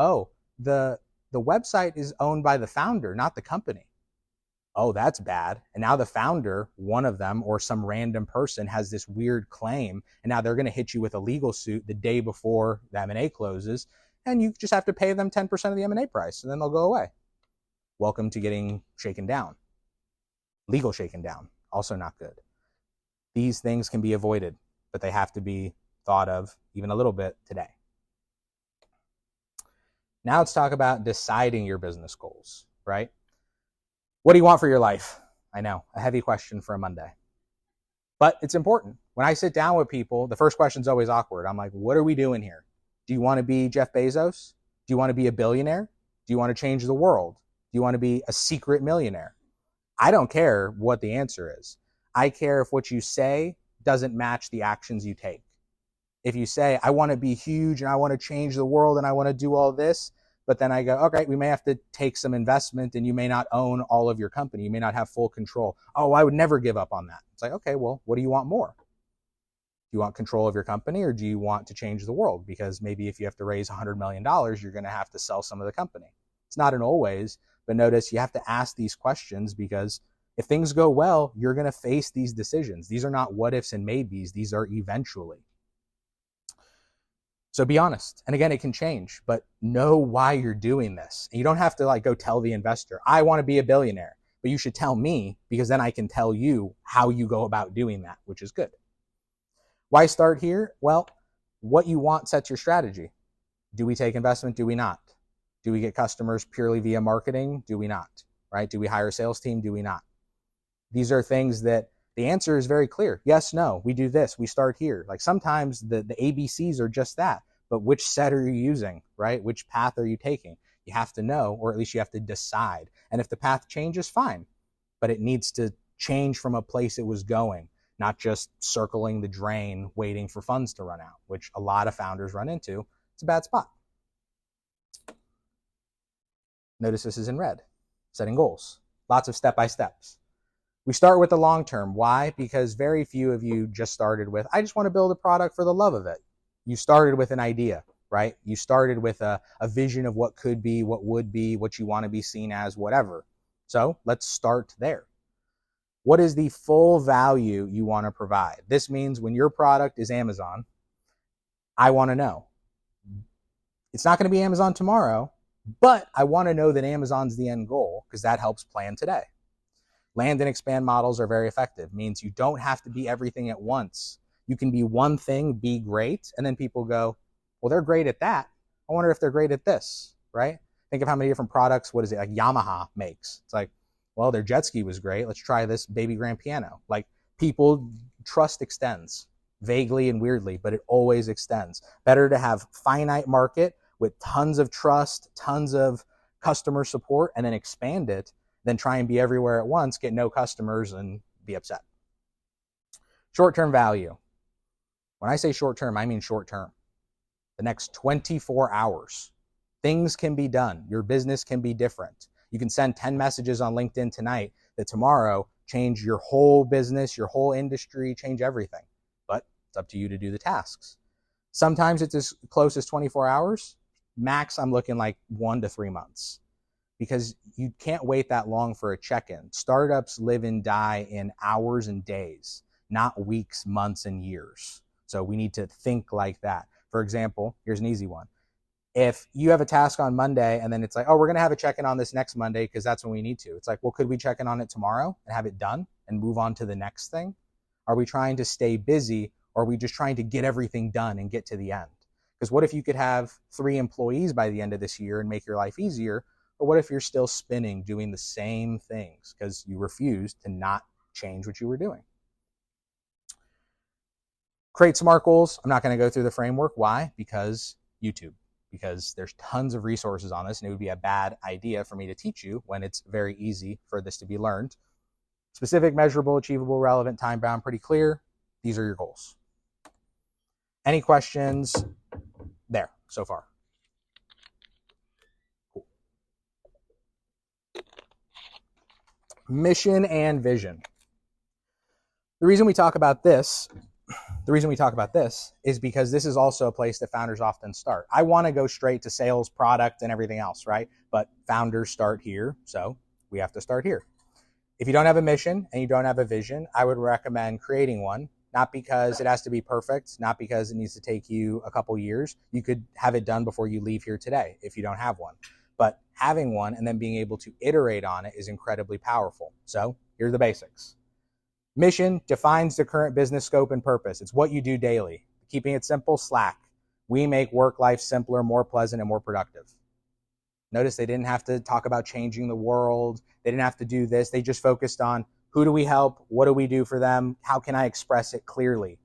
the website is owned by the founder, not the company. Oh, that's bad. And now the founder, one of them, or some random person, has this weird claim, and now they're going to hit you with a legal suit the day before the M&A closes, and you just have to pay them 10% of the M&A price, and then they'll go away. Welcome to getting shaken down. Legal shaken down, also not good. These things can be avoided, but they have to be thought of even a little bit today. Now let's talk about deciding your business goals, right? What do you want for your life? I know, a heavy question for a Monday. But it's important. When I sit down with people, the first question is always awkward. I'm like, what are we doing here? Do you want to be Jeff Bezos? Do you want to be a billionaire? Do you want to change the world? Do you want to be a secret millionaire? I don't care what the answer is. I care if what you say doesn't match the actions you take. If you say, I want to be huge and I want to change the world and I want to do all this, but then I go, okay, we may have to take some investment and you may not own all of your company. You may not have full control. Oh, I would never give up on that. It's like, okay, well, what do you want more? Do you want control of your company or do you want to change the world? Because maybe if you have to raise $100 million, you're going to have to sell some of the company. It's not an always, but notice you have to ask these questions because if things go well, you're going to face these decisions. These are not what ifs and maybes. These are eventually. So be honest. And again, it can change, but know why you're doing this. And you don't have to go tell the investor, I want to be a billionaire, but you should tell me because then I can tell you how you go about doing that, which is good. Why start here? Well, what you want sets your strategy. Do we take investment? Do we not? Do we get customers purely via marketing? Do we not? Right? Do we hire a sales team? Do we not? These are things that the answer is very clear. Yes, no, we do this. We start here. Sometimes the ABCs are just that, but which set are you using, right? Which path are you taking? You have to know, or at least you have to decide. And if the path changes, fine, but it needs to change from a place it was going, not just circling the drain, waiting for funds to run out, which a lot of founders run into. It's a bad spot. Notice this is in red, setting goals, lots of step-by-steps. We start with the long term. Why? Because very few of you just started with, I just want to build a product for the love of it. You started with an idea, right? You started with a vision of what could be, what would be, what you want to be seen as, whatever. So let's start there. What is the full value you want to provide? This means when your product is Amazon, I want to know. It's not going to be Amazon tomorrow, but I want to know that Amazon's the end goal because that helps plan today. Land and expand models are very effective. Means you don't have to be everything at once. You can be one thing, be great, and then people go, well, they're great at that. I wonder if they're great at this, right? Think of how many different products, what is it, like Yamaha makes. It's like, well, their jet ski was great. Let's try this baby grand piano. People, trust extends vaguely and weirdly, but it always extends. Better to have finite market with tons of trust, tons of customer support, and then expand it than try and be everywhere at once, get no customers, and be upset. Short-term value. When I say short-term, I mean short-term. The next 24 hours. Things can be done. Your business can be different. You can send 10 messages on LinkedIn tonight that tomorrow change your whole business, your whole industry, change everything. But it's up to you to do the tasks. Sometimes it's as close as 24 hours. Max, I'm looking like 1 to 3 months. Because you can't wait that long for a check-in. Startups live and die in hours and days, not weeks, months, and years. So we need to think like that. For example, here's an easy one. If you have a task on Monday and then it's like, oh, we're going to have a check-in on this next Monday because that's when we need to. It's like, well, could we check in on it tomorrow and have it done and move on to the next thing? Are we trying to stay busy or are we just trying to get everything done and get to the end? Because what if you could have 3 employees by the end of this year and make your life easier? Or what if you're still spinning, doing the same things because you refused to not change what you were doing? Create SMART goals. I'm not going to go through the framework. Why? Because YouTube. Because there's tons of resources on this, and it would be a bad idea for me to teach you when it's very easy for this to be learned. Specific, measurable, achievable, relevant, time-bound, pretty clear. These are your goals. Any questions there so far? Mission and vision. The reason we talk about this is because this is also a place that founders often start. I want to go straight to sales, product, and everything else, right? But founders start here, so we have to start here. If you don't have a mission and you don't have a vision, I would recommend creating one, not because it has to be perfect, not because it needs to take you a couple years. You could have it done before you leave here today if you don't have one. But having one and then being able to iterate on it is incredibly powerful. So here's the basics. Mission defines the current business scope and purpose. It's what you do daily. Keeping it simple, Slack. We make work life simpler, more pleasant, and more productive. Notice they didn't have to talk about changing the world. They didn't have to do this. They just focused on who do we help? What do we do for them? How can I express it clearly?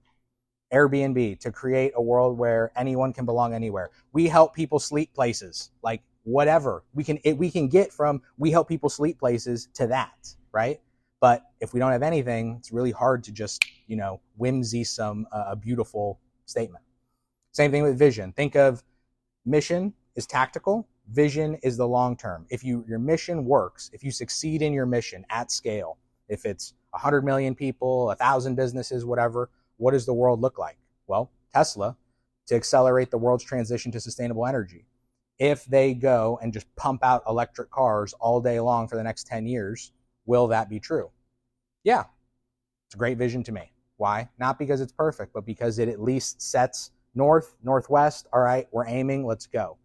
Airbnb, to create a world where anyone can belong anywhere. We help people sleep places, like whatever. We can get from we help people sleep places to that, right? But if we don't have anything, it's really hard to just, whimsy some a beautiful statement. Same thing with vision. Think of mission is tactical, vision is the long term. If your mission works, if you succeed in your mission at scale, if it's 100 million people, 1,000 businesses, whatever, what does the world look like? Well, Tesla, to accelerate the world's transition to sustainable energy. If they go and just pump out electric cars all day long for the next 10 years, will that be true? Yeah, it's a great vision to me. Why? Not because it's perfect, but because it at least sets north, northwest. All right, we're aiming, let's go.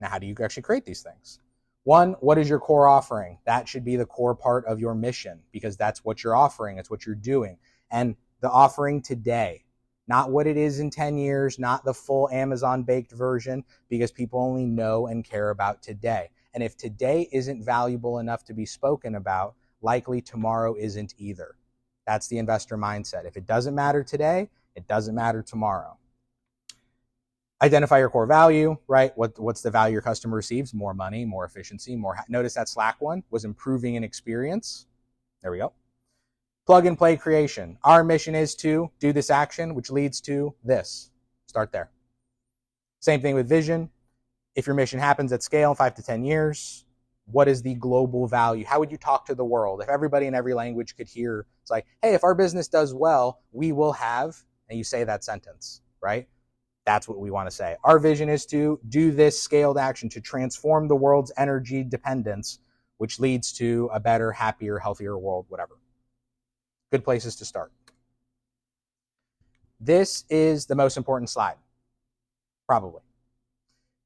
Now, how do you actually create these things? One, what is your core offering? That should be the core part of your mission because that's what you're offering. It's what you're doing. And the offering today, not what it is in 10 years, not the full Amazon baked version, because people only know and care about today. And if today isn't valuable enough to be spoken about, likely tomorrow isn't either. That's the investor mindset. If it doesn't matter today, it doesn't matter tomorrow. Identify your core value, right? What's the value your customer receives? More money, more efficiency, more. Notice that Slack one was improving an experience. There we go. Plug and play creation. Our mission is to do this action, which leads to this. Start there. Same thing with vision. If your mission happens at scale in 5 to 10 years, what is the global value? How would you talk to the world? If everybody in every language could hear, it's like, hey, if our business does well, we will have, and you say that sentence, right? That's what we want to say. Our vision is to do this scaled action to transform the world's energy dependence, which leads to a better, happier, healthier world, whatever. Good places to start. This is the most important slide, probably.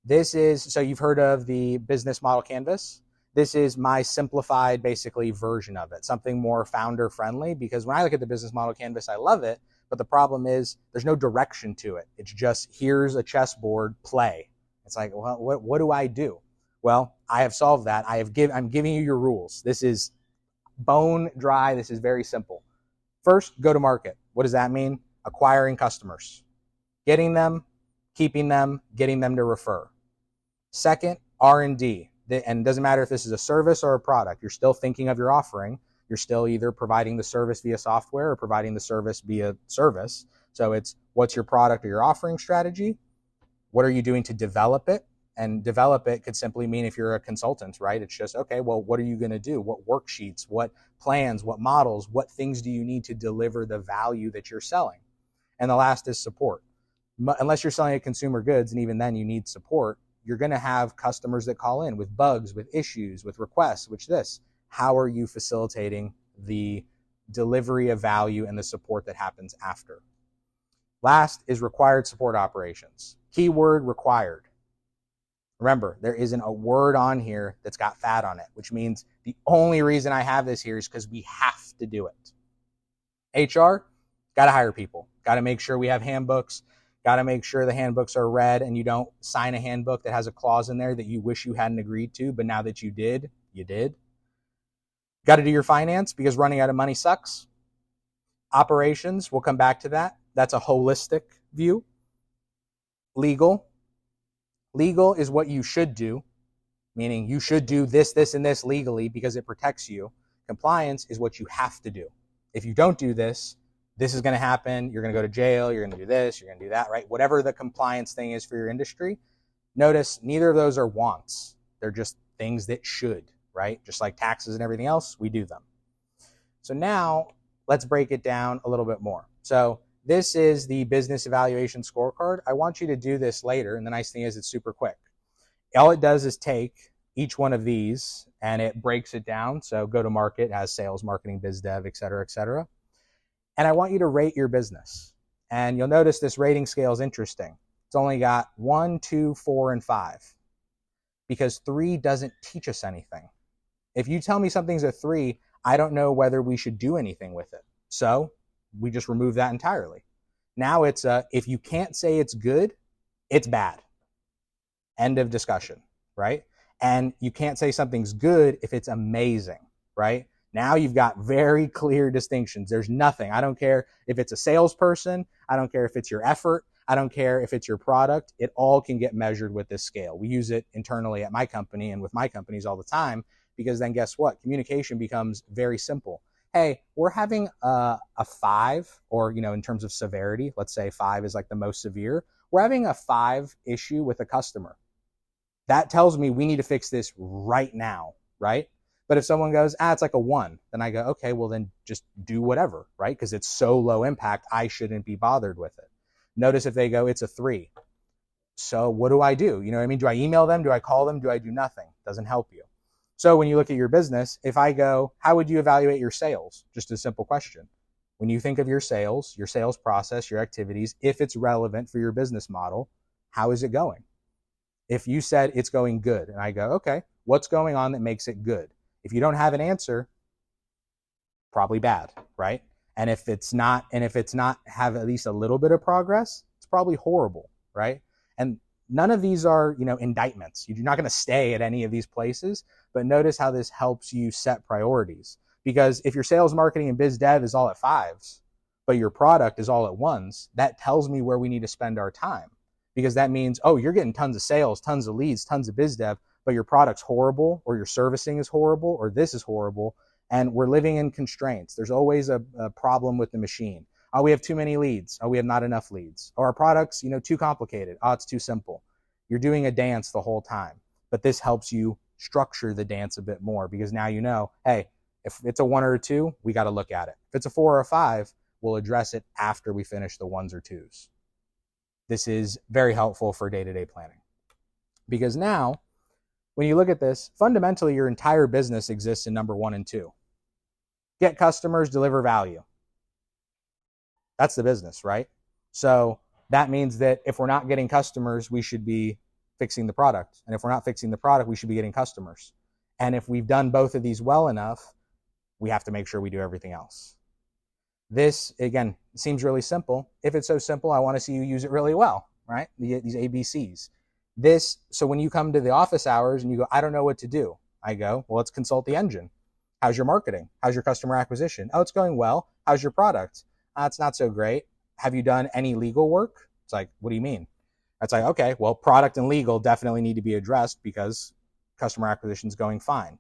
This is, so you've heard of the business model canvas. This is my simplified, basically, version of it, something more founder friendly, because when I look at the business model canvas, I love it. But the problem is there's no direction to it. It's just, here's a chessboard, play. It's like, well, what do I do? Well, I have solved that. I'm giving you your rules. This is bone dry. This is very simple. First, go to market. What does that mean? Acquiring customers, getting them, keeping them, getting them to refer. Second, R&D. And it doesn't matter if this is a service or a product. You're still thinking of your offering. You're still either providing the service via software or providing the service via service. So it's, what's your product or your offering strategy? What are you doing to develop it? And develop it could simply mean, if you're a consultant, right? It's just, okay, well, what are you going to do? What worksheets, what plans, what models, what things do you need to deliver the value that you're selling? And the last is support. Unless you're selling consumer goods, and even then you need support, you're going to have customers that call in with bugs, with issues, with requests, which this. How are you facilitating the delivery of value and the support that happens after? Last is required support operations. Keyword required. Remember, there isn't a word on here that's got fat on it, which means the only reason I have this here is because we have to do it. HR, got to hire people. Got to make sure we have handbooks. Got to make sure the handbooks are read and you don't sign a handbook that has a clause in there that you wish you hadn't agreed to, but now that you did, you did. Got to do your finance because running out of money sucks. Operations, we'll come back to that. That's a holistic view. Legal. Legal is what you should do, meaning you should do this, this, and this legally because it protects you. Compliance is what you have to do. If you don't do this, this is going to happen. You're going to go to jail. You're going to do this. You're going to do that, right? Whatever the compliance thing is for your industry. Notice neither of those are wants. They're just things that should, right? Just like taxes and everything else, we do them. So now let's break it down a little bit more. So this is the business evaluation scorecard. I want you to do this later. And the nice thing is it's super quick. All it does is take each one of these and it breaks it down. So go to market, has sales, marketing, biz dev, et cetera, et cetera. And I want you to rate your business. And you'll notice this rating scale is interesting. It's only got 1, 2, 4, and 5. Because 3 doesn't teach us anything. If you tell me something's a 3, I don't know whether we should do anything with it. So we just remove that entirely. Now it's if you can't say it's good, it's bad. End of discussion, right? And you can't say something's good if it's amazing, right? Now you've got very clear distinctions. There's nothing. I don't care if it's a salesperson. I don't care if it's your effort. I don't care if it's your product. It all can get measured with this scale. We use it internally at my company and with my companies all the time, because then guess what? Communication becomes very simple. Hey, we're having a 5, or, in terms of severity, let's say 5 is like the most severe. We're having a 5 issue with a customer. That tells me we need to fix this right now, right? But if someone goes, it's like a 1, then I go, okay, well then just do whatever, right? Because it's so low impact, I shouldn't be bothered with it. Notice if they go, it's a 3. So what do I do? You know what I mean? Do I email them? Do I call them? Do I do nothing? Doesn't help you. So when you look at your business, if I go, how would you evaluate your sales? Just a simple question. When you think of your sales process, your activities, if it's relevant for your business model, how is it going? If you said it's going good, and I go, okay, what's going on that makes it good? If you don't have an answer, probably bad, right? And if it's not have at least a little bit of progress, it's probably horrible, right? And none of these are, indictments. You're not going to stay at any of these places, but notice how this helps you set priorities. Because if your sales, marketing, and biz dev is all at 5s, but your product is all at 1s, that tells me where we need to spend our time. Because that means, you're getting tons of sales, tons of leads, tons of biz dev, but your product's horrible, or your servicing is horrible, or this is horrible, and we're living in constraints. There's always a problem with the machine. We have too many leads. We have not enough leads. Or our product's, too complicated. It's too simple. You're doing a dance the whole time. But this helps you structure the dance a bit more, because now you know, hey, if it's a 1 or a 2, we got to look at it. If it's a 4 or a 5, we'll address it after we finish the 1s or 2s. This is very helpful for day-to-day planning. Because now, when you look at this, fundamentally, your entire business exists in number 1 and 2. Get customers, deliver value. That's the business, right? So that means that if we're not getting customers, we should be fixing the product. And if we're not fixing the product, we should be getting customers. And if we've done both of these well enough, we have to make sure we do everything else. This, again, seems really simple. If it's so simple, I want to see you use it really well, right? These ABCs. So when you come to the office hours and you go, I don't know what to do, I go, well, let's consult the engine. How's your marketing? How's your customer acquisition? It's going well. How's your product? It's not so great. Have you done any legal work? It's like, what do you mean? It's like, okay, well, product and legal definitely need to be addressed because customer acquisition is going fine.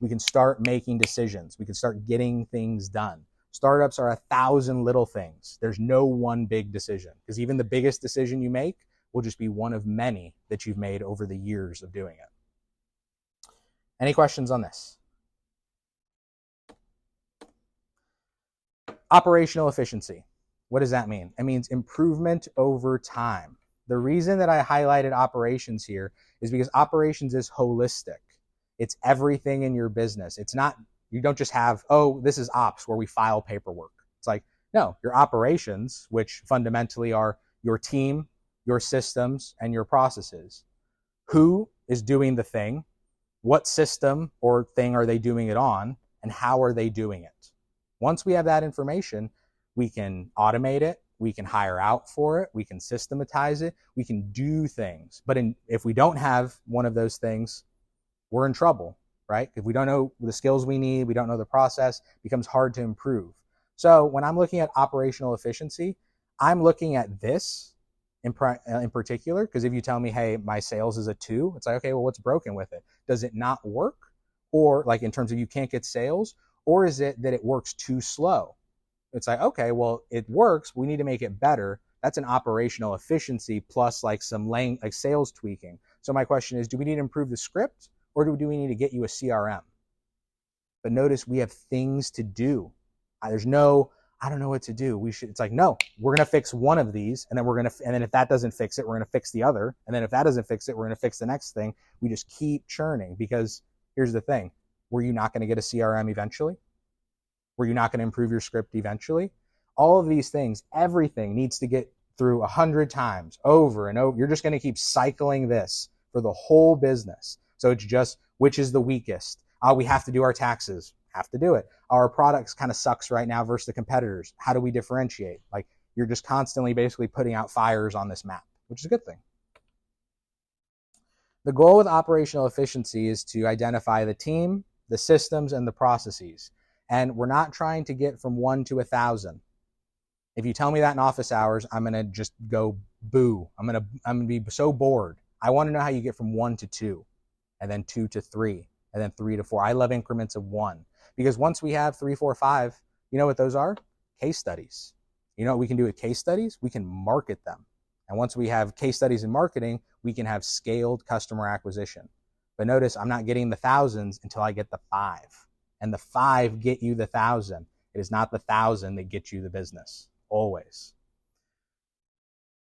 We can start making decisions. We can start getting things done. Startups are 1,000 little things. There's no one big decision, because even the biggest decision you make will just be one of many that you've made over the years of doing it. Any questions on this? Operational efficiency. What does that mean? It means improvement over time. The reason that I highlighted operations here is because operations is holistic. It's everything in your business. It's not, you don't just have, this is ops where we file paperwork. It's like, no, your operations, which fundamentally are your team, your systems, and your processes. Who is doing the thing? What system or thing are they doing it on? And how are they doing it? Once we have that information, we can automate it, we can hire out for it, we can systematize it, we can do things. But if we don't have one of those things, we're in trouble, right? If we don't know the skills we need, we don't know the process, it becomes hard to improve. So when I'm looking at operational efficiency, I'm looking at this in particular, because if you tell me, hey, my sales is a 2, it's like, okay, well, what's broken with it? Does it not work? Or like in terms of you can't get sales? Or is it that it works too slow? It's like, okay, well, it works. We need to make it better. That's an operational efficiency plus like some sales tweaking. So my question is, do we need to improve the script, or do we need to get you a CRM? But notice we have things to do. There's no, I don't know what to do. It's like, no, we're going to fix one of these. And then if that doesn't fix it, we're going to fix the other. And then if that doesn't fix it, we're going to fix the next thing. We just keep churning, because here's the thing. Were you not going to get a CRM eventually? Were you not going to improve your script eventually? All of these things, everything needs to get through 100 times over and over. You're just going to keep cycling this for the whole business. So it's just, which is the weakest? We have to do our taxes. Have to do it. Our products kind of sucks right now versus the competitors. How do we differentiate? Like, you're just constantly basically putting out fires on this map, which is a good thing. The goal with operational efficiency is to identify the team, the systems, and the processes. And we're not trying to get from 1 to 1,000. If you tell me that in office hours, I'm going to just go boo. I'm going to be so bored. I want to know how you get from 1 to 2, and then 2 to 3, and then 3 to 4. I love increments of 1, because once we have 3, 4, 5, you know what those are? Case studies. You know what we can do with case studies? We can market them. And once we have case studies in marketing, we can have scaled customer acquisition. But notice I'm not getting the thousands until I get the 5. And the 5 get you the 1,000. It is not the 1,000 that gets you the business, always.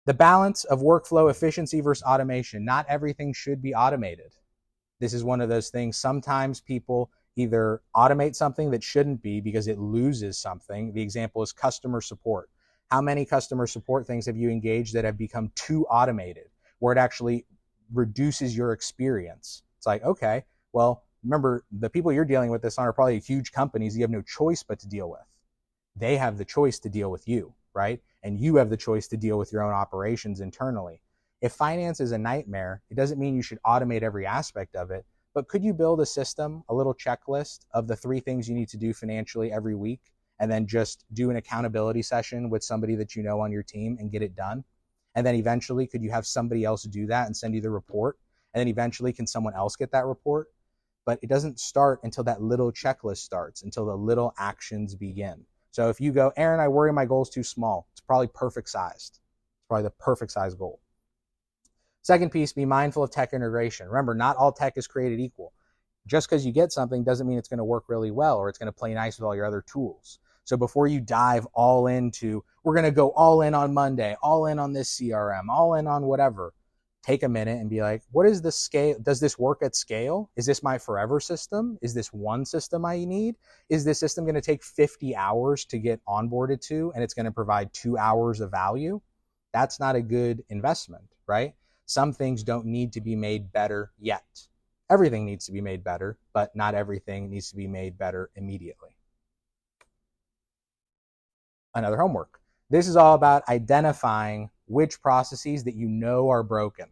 The balance of workflow efficiency versus automation. Not everything should be automated. This is one of those things. Sometimes people either automate something that shouldn't be because it loses something. The example is customer support. How many customer support things have you engaged that have become too automated, where it actually reduces your experience? It's like, okay, well, remember, the people you're dealing with this on are probably huge companies you have no choice but to deal with. They have the choice to deal with you, right? And you have the choice to deal with your own operations internally. If finance is a nightmare, it doesn't mean you should automate every aspect of it, but could you build a system, a little checklist of the 3 things you need to do financially every week, and then just do an accountability session with somebody that you know on your team and get it done? And then eventually, could you have somebody else do that and send you the report? And then eventually, can someone else get that report? But it doesn't start until that little checklist starts, until the little actions begin. So if you go, Aaron, I worry my goal's too small, it's probably perfect sized. It's probably the perfect size goal. Second piece, be mindful of tech integration. Remember, not all tech is created equal. Just because you get something doesn't mean it's going to work really well or it's going to play nice with all your other tools. So before you dive all into, we're going to go all in on Monday, all in on this CRM, all in on whatever, take a minute and be like, what is the scale? Does this work at scale? Is this my forever system? Is this one system I need? Is this system going to take 50 hours to get onboarded to, and it's going to provide 2 hours of value? That's not a good investment, right? Some things don't need to be made better yet. Everything needs to be made better, but not everything needs to be made better immediately. Another homework. This is all about identifying which processes that you know are broken.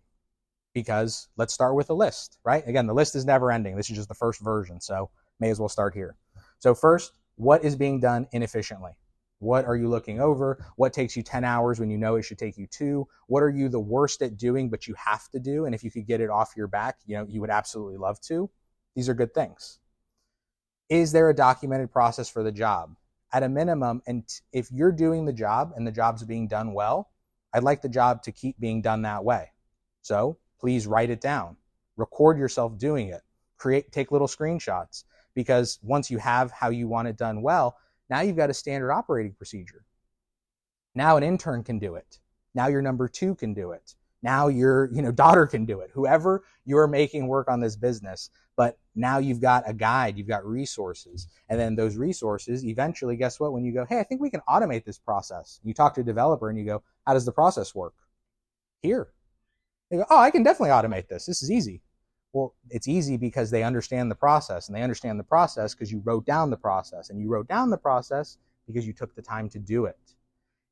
Because let's start with a list, right? Again, the list is never ending. This is just the first version, so may as well start here. So first, what is being done inefficiently? What are you looking over? What takes you 10 hours when you know it should take you 2? What are you the worst at doing, but you have to do? And if you could get it off your back, you would absolutely love to. These are good things. Is there a documented process for the job? At a minimum, and if you're doing the job and the job's being done well, I'd like the job to keep being done that way. So please write it down. Record yourself doing it. Take little screenshots, because once you have how you want it done well, now you've got a standard operating procedure. Now an intern can do it. Now your number 2 can do it. Now your daughter can do it. Whoever you're making work on this business, but now you've got a guide, you've got resources. And then those resources, eventually, guess what? When you go, hey, I think we can automate this process. You talk to a developer and you go, how does the process work? Here. They go, oh, I can definitely automate this. This is easy. Well, it's easy because they understand the process, and they understand the process because you wrote down the process, and you wrote down the process because you took the time to do it.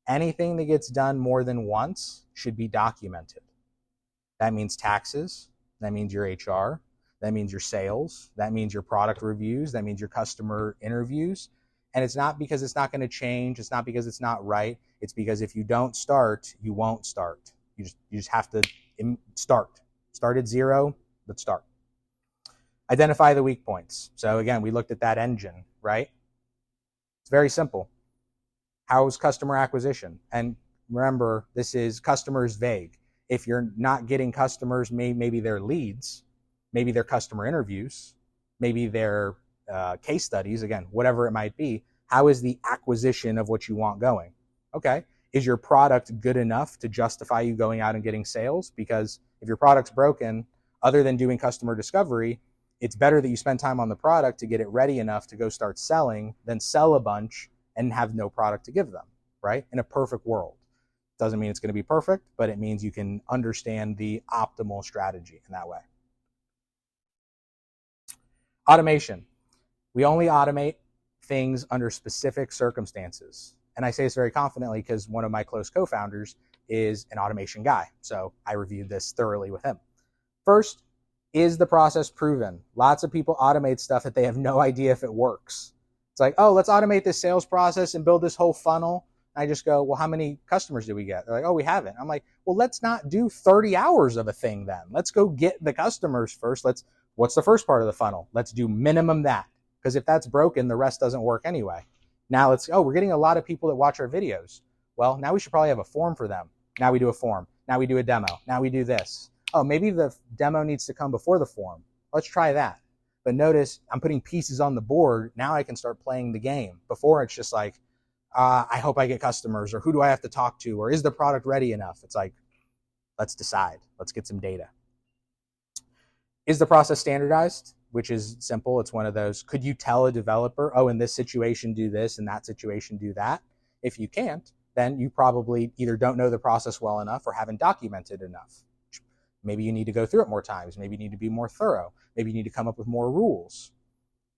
Anything that gets done more than once should be documented. That means taxes. That means your HR. That means your sales. That means your product reviews. That means your customer interviews. And it's not because it's not going to change. It's not because it's not right. It's because if you don't start, you won't start. You just have to start. Start at 0, but start. Identify the weak points. So again, we looked at that engine, right? It's very simple. How's customer acquisition? And remember, this is customers vague. If you're not getting customers, maybe they're leads, maybe they're customer interviews, maybe they're case studies, again, whatever it might be. How is the acquisition of what you want going? Okay. Is your product good enough to justify you going out and getting sales? Because if your product's broken, other than doing customer discovery, it's better that you spend time on the product to get it ready enough to go start selling than sell a bunch and have no product to give them, right? In a perfect world. Doesn't mean it's going to be perfect, but it means you can understand the optimal strategy in that way. Automation. We only automate things under specific circumstances. And I say this very confidently because one of my close co-founders is an automation guy. So I reviewed this thoroughly with him. First, Is the process proven? Lots of people automate stuff that they have no idea if it works. It's like, oh, let's automate this sales process and build this whole funnel. And I just go, well, how many customers did we get? They're like, oh, we haven't. I'm like, well, let's not do 30 hours of a thing then. Let's go get the customers first. What's the first part of the funnel? Let's do minimum that. Because if that's broken, the rest doesn't work anyway. Now we're getting a lot of people that watch our videos. Well, now we should probably have a form for them. Now we do a form. Now we do a demo. Now we do this. Oh, maybe the demo needs to come before the form. Let's try that. But notice I'm putting pieces on the board. Now I can start playing the game. Before it's just like, I hope I get customers, or who do I have to talk to, or is the product ready enough? It's like, let's decide. Let's get some data. Is the process standardized? Which is simple. It's one of those, could you tell a developer, oh, in this situation do this, in that situation do that? If you can't, then you probably either don't know the process well enough or haven't documented enough. Maybe you need to go through it more times. Maybe you need to be more thorough. Maybe you need to come up with more rules.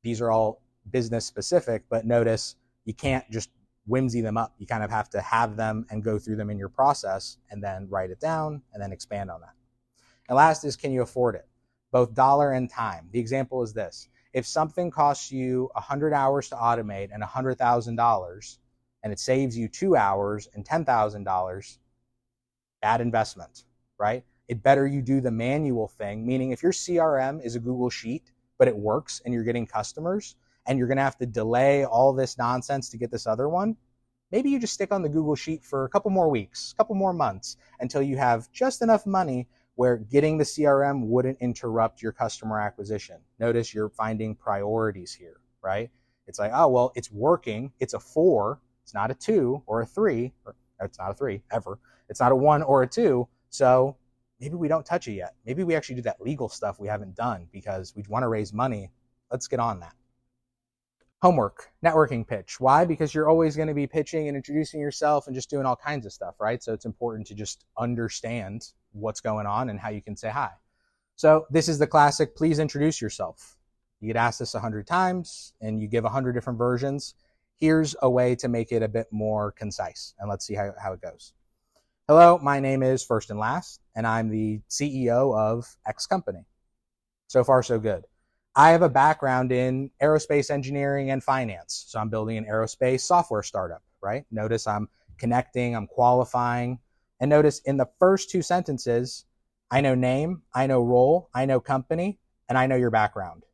These are all business specific, but notice you can't just whimsy them up. You kind of have to have them and go through them in your process and then write it down and then expand on that. And last is, can you afford it? Both dollar and time. The example is this. If something costs you 100 hours to automate and $100,000 and it saves you 2 hours and $10,000, bad investment, right? It better you do the manual thing, meaning if your CRM is a Google Sheet, but it works and you're getting customers and you're going to have to delay all this nonsense to get this other one, maybe you just stick on the Google Sheet for a couple more weeks, a couple more months until you have just enough money where getting the CRM wouldn't interrupt your customer acquisition. Notice you're finding priorities here, right? It's like, oh, well, it's working. It's a 4. It's not a 2 or a 3. Or it's not a 3 ever. It's not a 1 or a 2. So maybe we don't touch it yet. Maybe we actually do that legal stuff we haven't done because we want to raise money. Let's get on that. Homework, networking pitch. Why? Because you're always going to be pitching and introducing yourself and just doing all kinds of stuff, right? So it's important to just understand what's going on and how you can say hi. So this is the classic, please introduce yourself. You get asked this 100 times and you give 100 different versions. Here's a way to make it a bit more concise, and let's see how it goes. Hello, my name is First and Last, and I'm the CEO of X company. So far, so good. I have a background in aerospace engineering and finance. So I'm building an aerospace software startup, right? Notice I'm connecting, I'm qualifying. And notice in the first 2 sentences, I know name, I know role, I know company, and I know your background.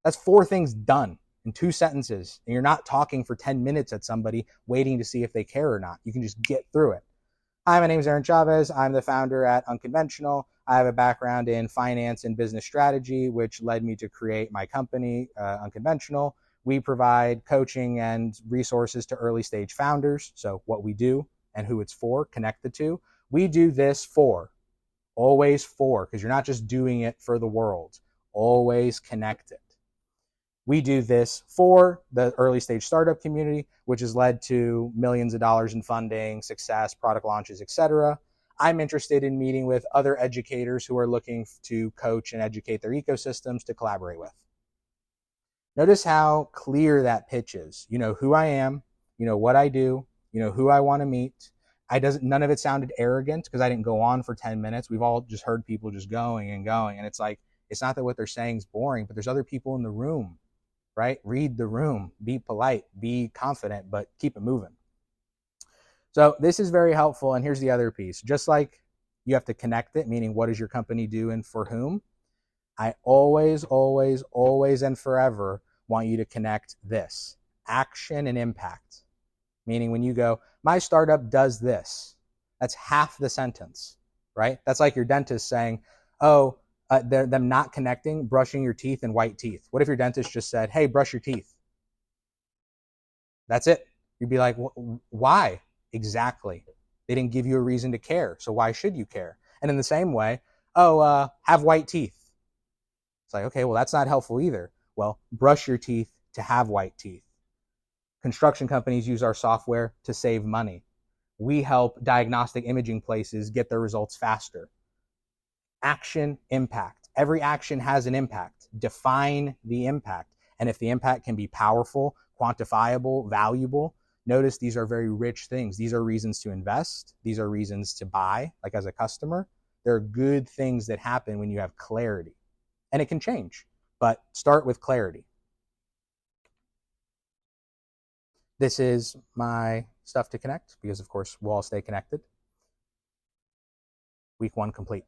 That's 4 things done in 2 sentences. And you're not talking for 10 minutes at somebody waiting to see if they care or not. You can just get through it. Hi, my name is Chavez. I'm the founder at Unconventional. I have a background in finance and business strategy, which led me to create my company, Unconventional. We provide coaching and resources to early stage founders. So what we do and who it's for, connect the two. We do this for, always for, because you're not just doing it for the world. Always connect it. We do this for the early stage startup community, which has led to millions of dollars in funding, success, product launches, etc. I'm interested in meeting with other educators who are looking to coach and educate their ecosystems to collaborate with. Notice how clear that pitch is. You know who I am, you know what I do, you know who I want to meet. None of it sounded arrogant because I didn't go on for 10 minutes. We've all just heard people just going and going. And it's like, it's not that what they're saying is boring, but there's other people in the room, right? Read the room, be polite, be confident, but keep it moving. So this is very helpful. And here's the other piece. Just like you have to connect it, meaning what does your company do and for whom? I always, always, always and forever want you to connect this, action and impact. Meaning when you go, my startup does this, that's half the sentence, right? That's like your dentist saying, oh, them not connecting, brushing your teeth and white teeth. What if your dentist just said, hey, brush your teeth? That's it. You'd be like, why? Exactly. They didn't give you a reason to care. So why should you care? And in the same way, have white teeth. It's like, okay, well, that's not helpful either. Well, brush your teeth to have white teeth. Construction companies use our software to save money. We help diagnostic imaging places get their results faster. Action, impact. Every action has an impact. Define the impact. And if the impact can be powerful, quantifiable, valuable, notice these are very rich things. These are reasons to invest. These are reasons to buy, like as a customer. There are good things that happen when you have clarity. And it can change, but start with clarity. This is my stuff to connect because, of course, we'll all stay connected. Week 1 complete.